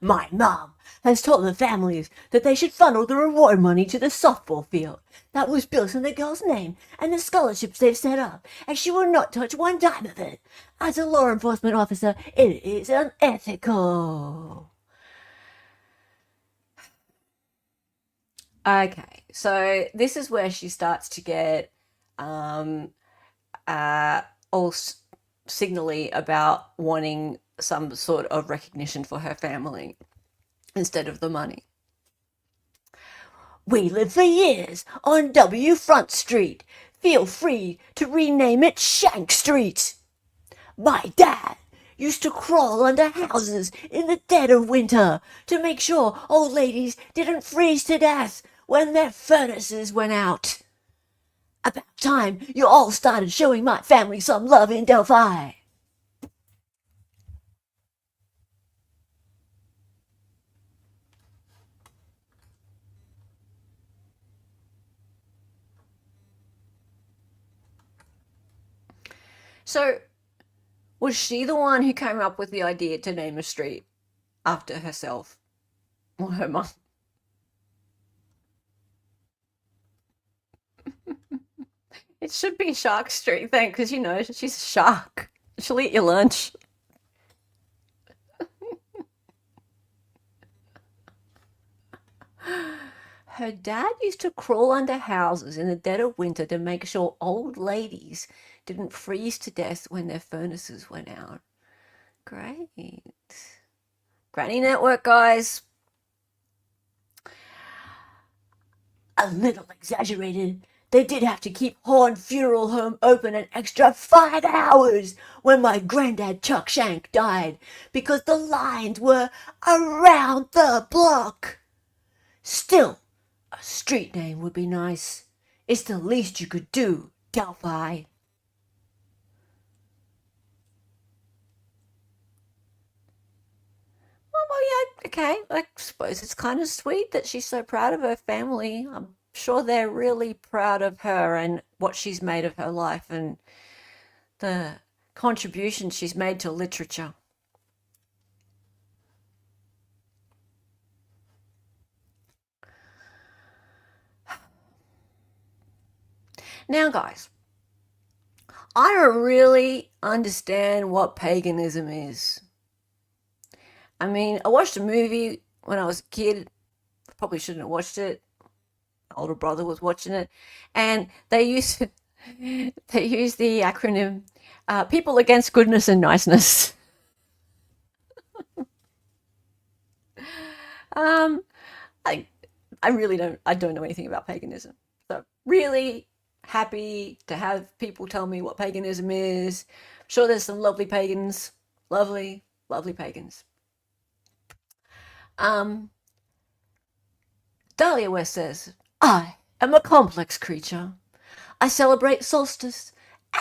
My mom has told the families that they should funnel the reward money to the softball field that was built in the girl's name and the scholarships they've set up, and she will not touch one dime of it. As a law enforcement officer, it is unethical. Okay, so this is where she starts to get um, all signally about wanting some sort of recognition for her family instead of the money. We lived for years on W Front Street. Feel free to rename it Shank Street. My dad used to crawl under houses in the dead of winter to make sure old ladies didn't freeze to death when their furnaces went out. About time you all started showing my family some love in Delphi. So, was she the one who came up with the idea to name a street after herself or her mum? It should be Shark Street then, because you know she's a shark. She'll eat your lunch. Her dad used to crawl under houses in the dead of winter to make sure old ladies didn't freeze to death when their furnaces went out. Great. Granny Network, guys. A little exaggerated. They did have to keep Horn Funeral Home open an extra 5 hours when my granddad Chuck Shank died because the lines were around the block. Still, a street name would be nice. It's the least you could do, Delphi. Well, yeah, okay. I suppose it's kind of sweet that she's so proud of her family. I'm sure they're really proud of her and what she's made of her life and the contribution she's made to literature. Now, guys, I don't really understand what paganism is. I mean, I watched a movie when I was a kid. Probably shouldn't have watched it. My older brother was watching it, and they use they use the acronym "People Against Goodness and Niceness." Um, I I really don't know anything about paganism. So really happy to have people tell me what paganism is. I'm sure there's some lovely pagans, lovely, lovely pagans. Um, Dalia West says, I am a complex creature. I celebrate solstice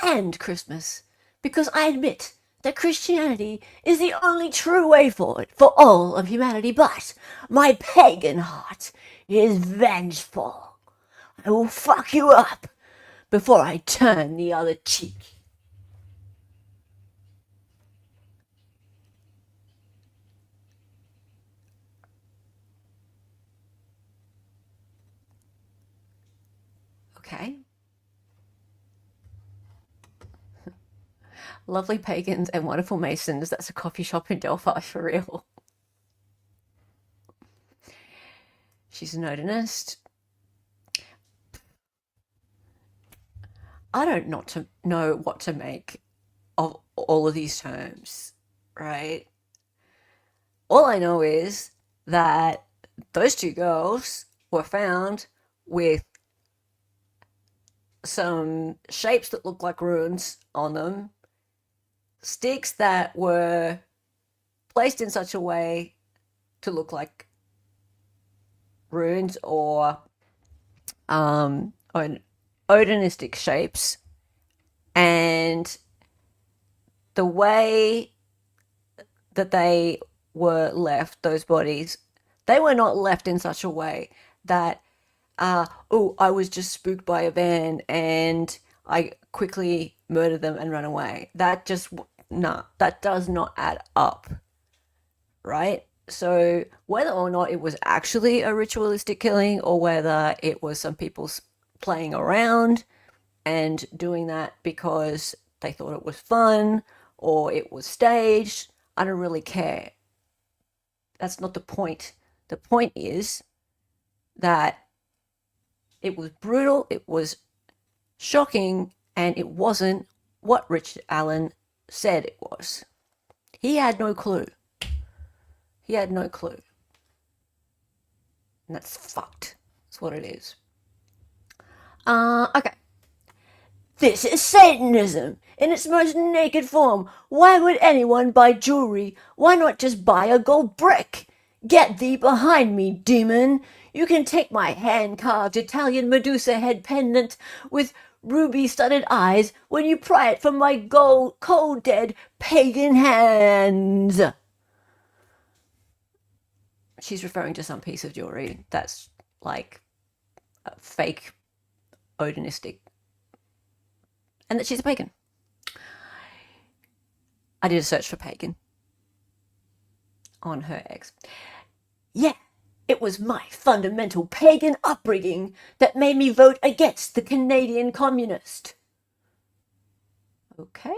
and Christmas because I admit that Christianity is the only true way forward for all of humanity, but my pagan heart is vengeful. I will fuck you up before I turn the other cheek. Okay. Lovely pagans and wonderful masons. That's a coffee shop in Delphi for real. She's an Odinist. I don't not to know what to make of all of these terms, right? All I know is that those two girls were found with some shapes that look like runes on them, sticks that were placed in such a way to look like runes or odinistic shapes, and the way that they were left, those bodies, they were not left in such a way that oh, I was just spooked by a van and I quickly murdered them and run away. That just, nah, that does not add up, right? So whether or not it was actually a ritualistic killing or whether it was some people playing around and doing that because they thought it was fun or it was staged, I don't really care. That's not the point. The point is that it was brutal, it was shocking, and it wasn't what Richard Allen said it was. He had no clue. He had no clue. And that's fucked. That's what it is. Okay. This is Satanism in its most naked form. Why would anyone buy jewelry? Why not just buy a gold brick? Get thee behind me, demon. You can take my hand-carved Italian Medusa head pendant with ruby-studded eyes when you pry it from my cold, dead pagan hands. She's referring to some piece of jewelry that's like a fake Odinistic, and that she's a pagan. I did a search for pagan on her ex. Yeah, It was my fundamental pagan upbringing that made me vote against the Canadian communist. Okay?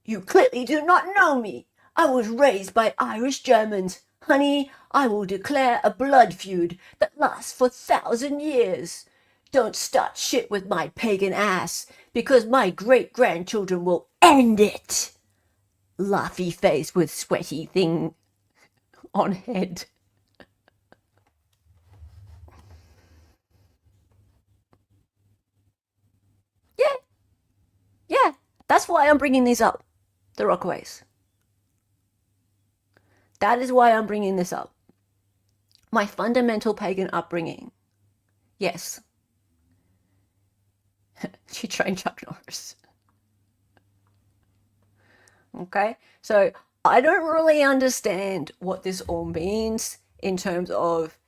You clearly do not know me. I was raised by Irish Germans. Honey, I will declare a blood feud that lasts for 1,000 years. Don't start shit with my pagan ass, because my great-grandchildren will end it. Laughy face with sweaty thing on head. Yeah, yeah, that's why I'm bringing these up. The Rockaways. That is why I'm bringing this up. My fundamental pagan upbringing. Yes. She trained Chuck Norris. Okay, so I don't really understand what this all means in terms of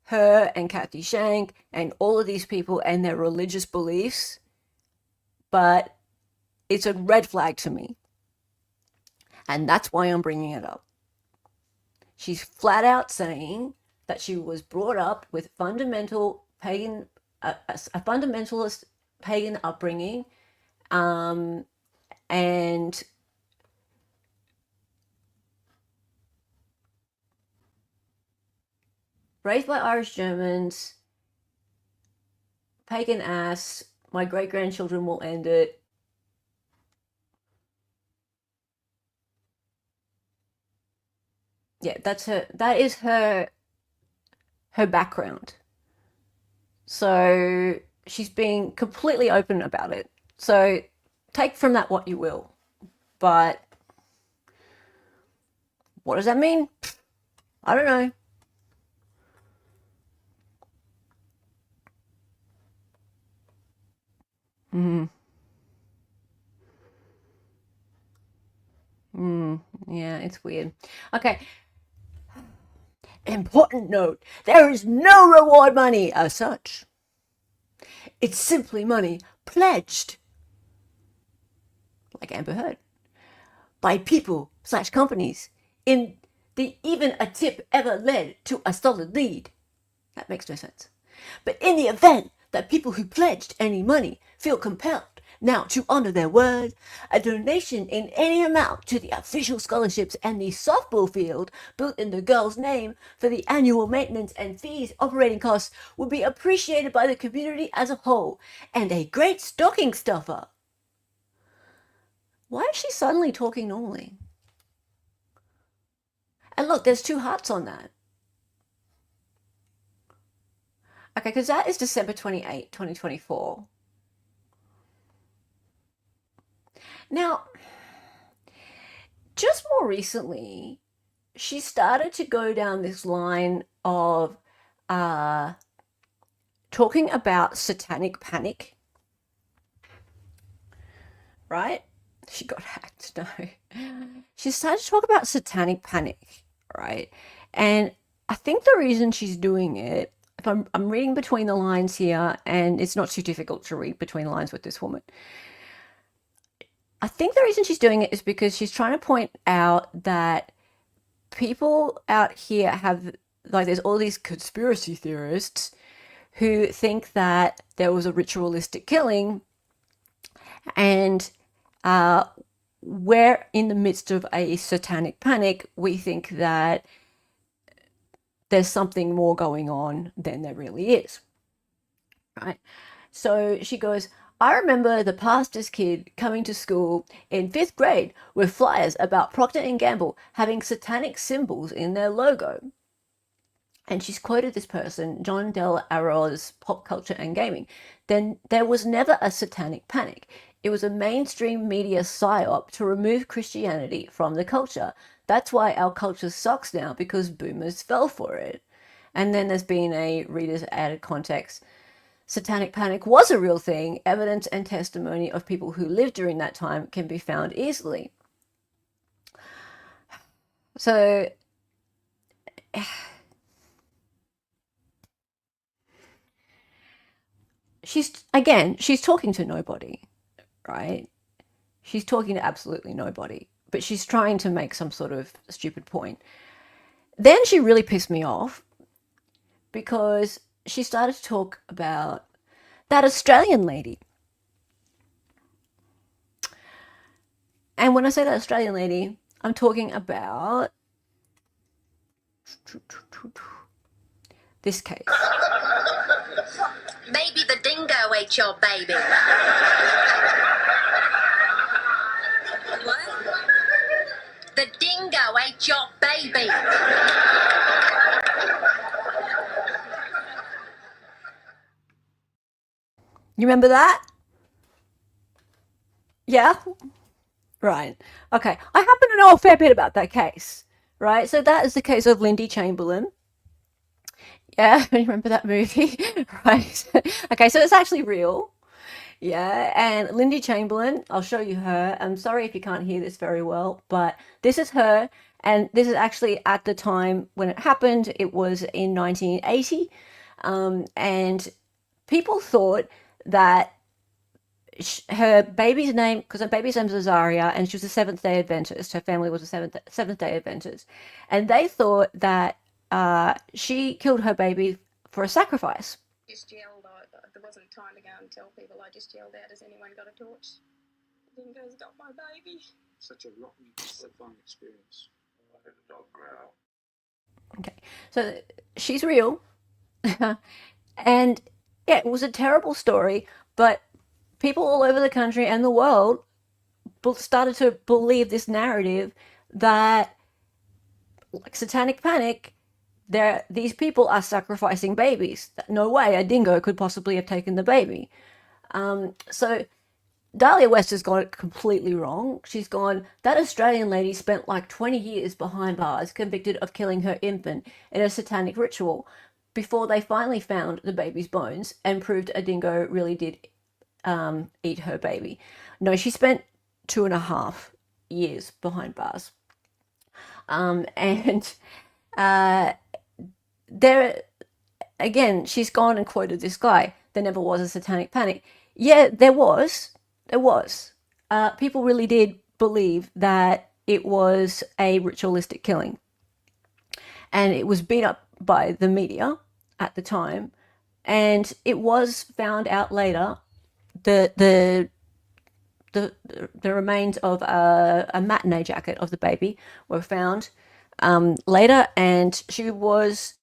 her and Kathy Shank and all of these people and their religious beliefs, but it's a red flag to me. And that's why I'm bringing it up. She's flat out saying that she was brought up with fundamental pagan, a fundamentalist pagan upbringing, and raised by Irish Germans, pagan ass, my great grandchildren will end it. Yeah, that is her background. So she's being completely open about it. So take from that what you will. But what does that mean? I don't know. Mm. Yeah, it's weird. Okay. Important note, there is no reward money as such. It's simply money pledged, like Amber Heard, by people/companies in the even a tip ever led to a solid lead. That makes no sense. But in the event that people who pledged any money feel compelled now to honor their word, a donation in any amount to the official scholarships and the softball field built in the girl's name for the annual maintenance and fees operating costs would be appreciated by the community as a whole and a great stocking stuffer. Why is she suddenly talking normally? And look, there's two hearts on that. Okay, because that is December 28, 2024. Now, just more recently, she started to go down this line of talking about satanic panic, right? She got hacked, no. She started to talk about satanic panic, right? And I think the reason she's doing it, if I'm reading between the lines here, and it's not too difficult to read between the lines with this woman. I think the reason she's doing it is because she's trying to point out that people out here have, like, there's all these conspiracy theorists who think that there was a ritualistic killing, and we're in the midst of a satanic panic. We think that there's something more going on than there really is, right? So she goes, I remember the pastor's kid coming to school in 5th grade with flyers about Procter & Gamble having satanic symbols in their logo. And she's quoted this person, John Del Arro's Pop Culture and Gaming. Then there was never a satanic panic. It was a mainstream media psyop to remove Christianity from the culture. That's why our culture sucks now, because boomers fell for it. And then there's been a reader's added context. Satanic panic was a real thing. Evidence and testimony of people who lived during that time can be found easily. So she's talking to nobody, right? She's talking to absolutely nobody. but she's trying to make some sort of stupid point. Then she really pissed me off because she started to talk about that Australian lady. And when I say that Australian lady, I'm talking about this case. Maybe the dingo ate your baby. What? The dingo ate your baby. You remember that? Yeah? Right. Okay. I happen to know a fair bit about that case. Right? So that is the case of Lindy Chamberlain. Yeah, you remember that movie? Right. Okay, so it's actually real. Yeah, and Lindy Chamberlain, I'll show you her. I'm sorry if you can't hear this very well, but this is her, and this is actually at the time when it happened. It was in 1980, and people thought that her baby's name, because her baby's name was Daria, and she was a Seventh-day Adventist. Her family was a Seventh-day Adventist, and they thought that she killed her baby for a sacrifice. Just yelled out, there wasn't time to go and tell people. I just yelled out, has anyone got a torch? Dingo's got my baby. Such a rotten, fun experience. I heard a dog growl. Okay, so she's real. And yeah, it was a terrible story, but people all over the country and the world started to believe this narrative that, like satanic panic, these people are sacrificing babies. No way a dingo could possibly have taken the baby. So Dalia West has got it completely wrong. She's gone, that Australian lady spent like 20 years behind bars convicted of killing her infant in a satanic ritual before they finally found the baby's bones and proved a dingo really did eat her baby. No, she spent 2.5 years behind bars. And there again, she's gone and quoted this guy. There never was a satanic panic. Yeah, there was. People really did believe that it was a ritualistic killing, and it was beat up by the media at the time, and it was found out later. The remains of a matinee jacket of the baby were found later, and she was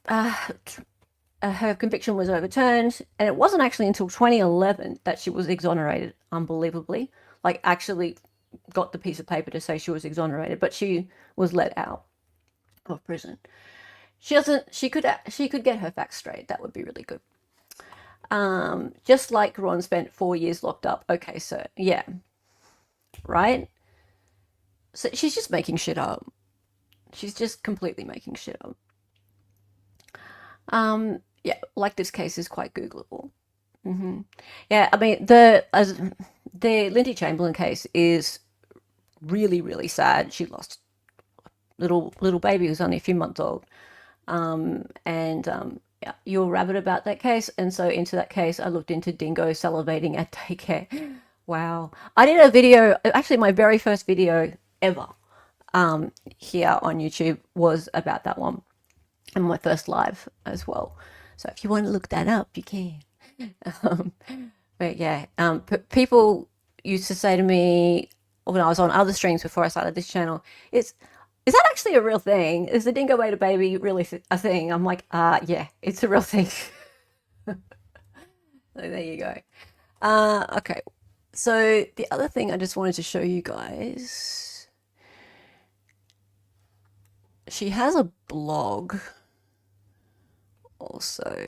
her conviction was overturned, and it wasn't actually until 2011 that she was exonerated, unbelievably. Like, actually got the piece of paper to say she was exonerated, but she was let out of prison. She could get her facts straight. That would be really good. Just like Ron spent 4 years locked up. Okay, so yeah, right? So she's just making shit up. She's just completely making shit up. Yeah, like this case is quite Googleable. Yeah, I mean the Lindy Chamberlain case is really, really sad. She lost little baby who was only a few months old, yeah, you're rabid about that case, and so into that case I looked into dingo salivating at daycare. Wow. I did a video, actually my very first video ever here on YouTube was about that one, and my first live as well. So if you want to look that up, you can. But yeah, people used to say to me when I was on other streams before I started this channel, is that actually a real thing? Is the dingo ate a baby really a thing? I'm like, yeah, it's a real thing. So there you go. Okay, so the other thing I just wanted to show you guys, she has a blog also.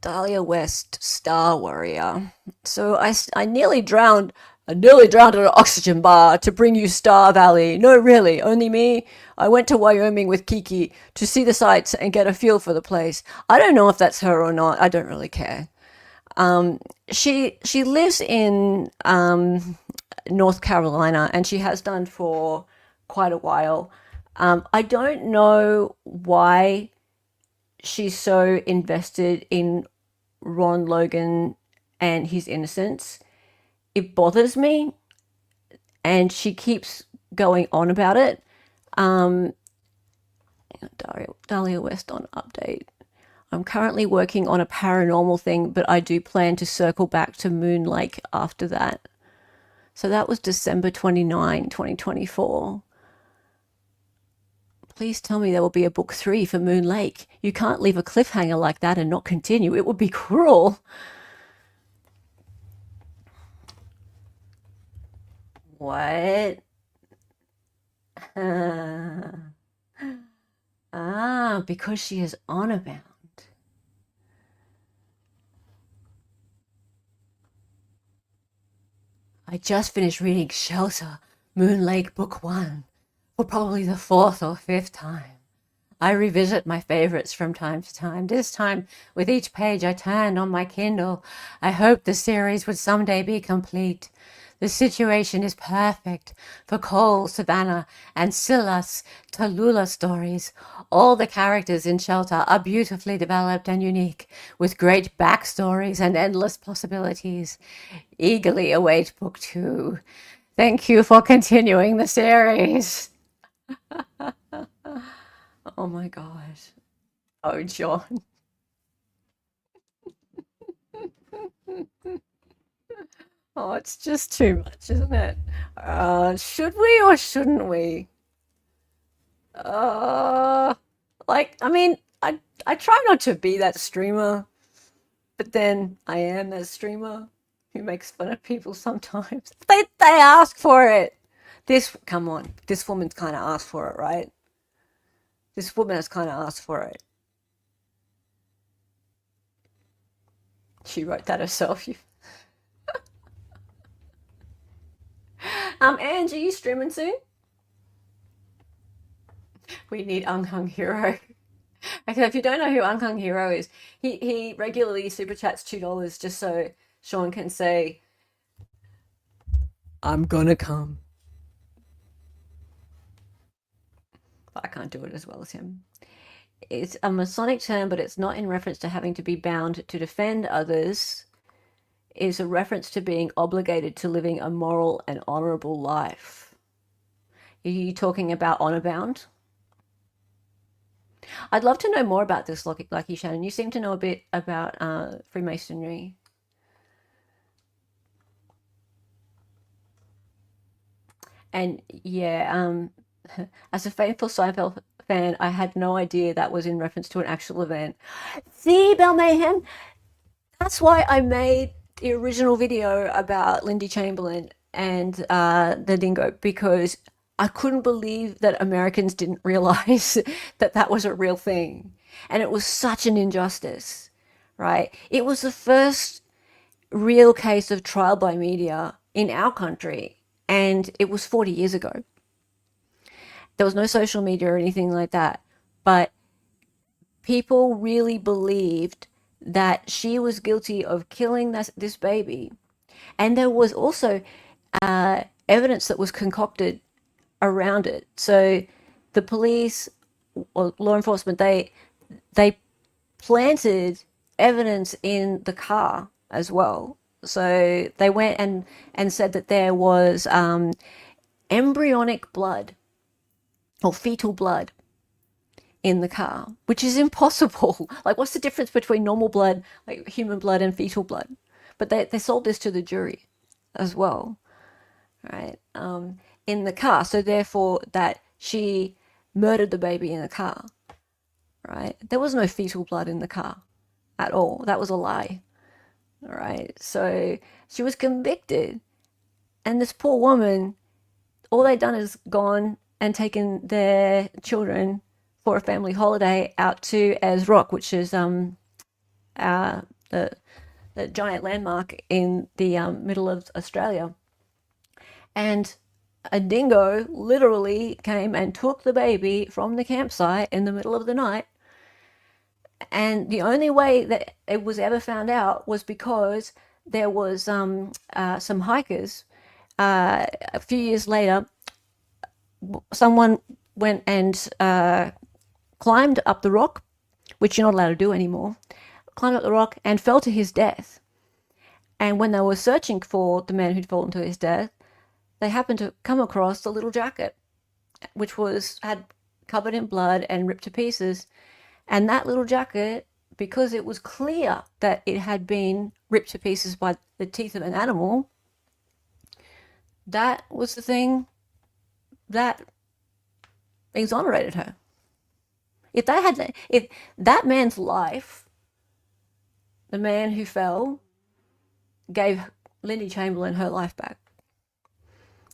Dalia West, Star Warrior. So I nearly drowned. I nearly drowned at an oxygen bar to bring you Star Valley. No, really, only me. I went to Wyoming with Kiki to see the sights and get a feel for the place. I don't know if that's her or not. I don't really care. She lives in North Carolina, and she has done for quite a while. I don't know why she's so invested in Ron Logan and his innocence. It bothers me, and she keeps going on about it. Dalia West on update. I'm currently working on a paranormal thing, but I do plan to circle back to Moon Lake after that. So that was December 29, 2024. Please tell me there will be a book 3 for Moon Lake. You can't leave a cliffhanger like that and not continue. It would be cruel. What? Because she is HonorBound. I just finished reading Shelter, Moon Lake Book 1, for probably the 4th or 5th time. I revisit my favorites from time to time. This time, with each page I turned on my Kindle, I hoped the series would someday be complete. The situation is perfect for Cole, Savannah, and Silas Tallulah stories. All the characters in Shelter are beautifully developed and unique, with great backstories and endless possibilities. Eagerly await Book 2. Thank you for continuing the series. Oh my gosh. Oh, John. Oh, it's just too much, isn't it? Should we or shouldn't we? I mean, I try not to be that streamer, but then I am that streamer who makes fun of people sometimes. They ask for it. Come on, this woman's kind of asked for it, right? This woman has kind of asked for it. She wrote that herself. Angie, you streaming soon? We need Unhung Hero. Okay, if you don't know who Unhung Hero is, he regularly super chats $2 just so Sean can say, I'm gonna come. But I can't do it as well as him. It's a Masonic term, but it's not in reference to having to be bound to defend others. It's a reference to being obligated to living a moral and honorable life. Are you talking about HonorBound? I'd love to know more about this, Lucky Shannon. You seem to know a bit about Freemasonry. And yeah, as a faithful Seinfeld fan, I had no idea that was in reference to an actual event. See, Bell Mayhem? That's why I made the original video about Lindy Chamberlain and the dingo, because I couldn't believe that Americans didn't realize that that was a real thing. And it was such an injustice, right? It was the first real case of trial by media in our country, and it was 40 years ago. There was no social media or anything like that, but people really believed that she was guilty of killing this baby. And there was also evidence that was concocted around it. So the police or law enforcement, they planted evidence in the car as well. So they went and said that there was embryonic blood or fetal blood in the car, which is impossible. Like, what's the difference between normal blood, like human blood, and fetal blood? But they sold this to the jury as well, right? In the car. So therefore that she murdered the baby in the car, right? There was no fetal blood in the car at all. That was a lie, all right? So she was convicted, and this poor woman, all they'd done is gone and taken their children for a family holiday out to Ayers Rock, which is the giant landmark in the middle of Australia. And a dingo literally came and took the baby from the campsite in the middle of the night. And the only way that it was ever found out was because there was some hikers. A few years later, someone went and climbed up the rock which you're not allowed to do anymore, climbed up the rock and fell to his death. And when they were searching for the man who'd fallen to his death, they happened to come across the little jacket, which had covered in blood and ripped to pieces. And that little jacket, because it was clear that it had been ripped to pieces by the teeth of an animal, that was the thing that exonerated her. If that man's life, the man who fell, gave Lindy Chamberlain her life back,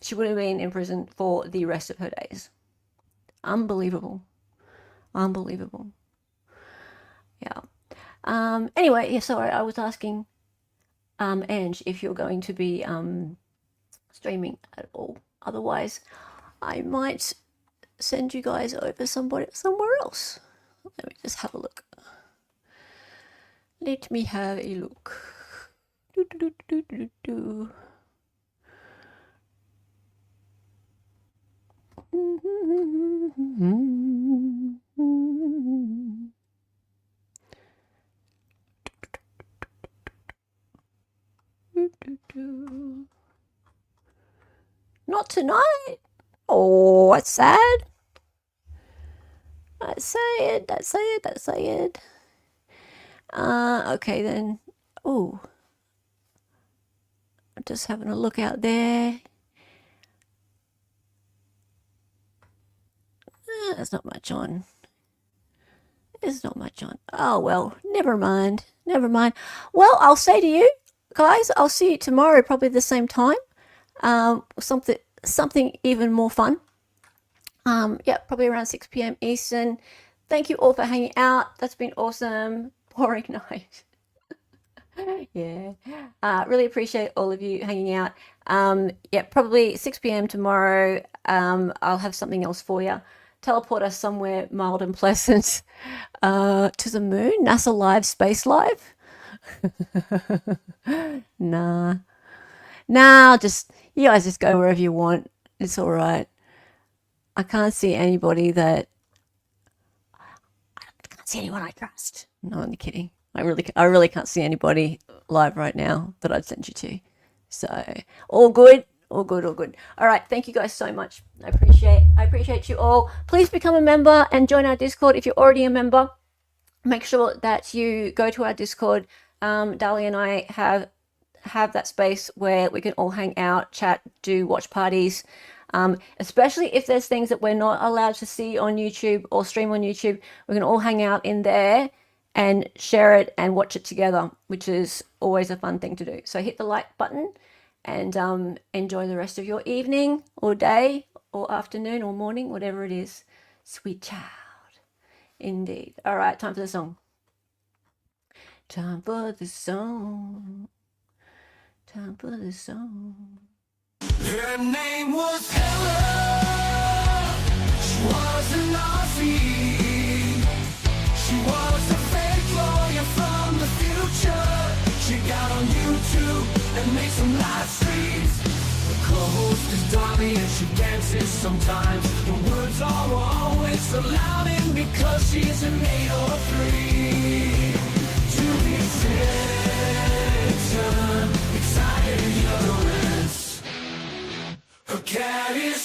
she would have been in prison for the rest of her days. Unbelievable. Unbelievable. Yeah. Anyway, yeah, sorry, I was asking Ange if you're going to be streaming at all. Otherwise, I might send you guys over somewhere else. Let me just have a look. Let me have a look. Not tonight. Oh, that's sad. That's sad. Okay then. Oh, I'm just having a look out there. There's not much on. Oh, well, never mind. Well, I'll say to you guys, I'll see you tomorrow, probably the same time. Something even more fun. Yeah, probably around 6 p.m. Eastern. Thank you all for hanging out. That's been awesome. Boring night. Yeah. Really appreciate all of you hanging out. Yeah, probably 6 p.m. tomorrow. I'll have something else for you. Teleport us somewhere mild and pleasant to the moon. NASA Live, Space Live. Nah, you guys just go wherever you want. It's all right. I can't see anybody I can't see anyone I trust. No, I'm kidding. I really can't see anybody live right now that I'd send you to. So all good. All right, thank you guys so much. I appreciate you all. Please become a member and join our Discord. If you're already a member, make sure that you go to our Discord. Dalia and I have that space where we can all hang out, chat, do watch parties. Especially if there's things that we're not allowed to see on YouTube or stream on YouTube, we can all hang out in there and share it and watch it together, which is always a fun thing to do. So hit the like button and enjoy the rest of your evening or day or afternoon or morning, whatever it is. Sweet child. Indeed. All right, time for the song. Her name was Ella. She was an Aussie. She was a fake lawyer from the future. She got on YouTube and made some live streams. The co-host is Dahlia and she dances sometimes. The words are always so loud and because she's an 8 or 3. To be excited ignorance. Her cat is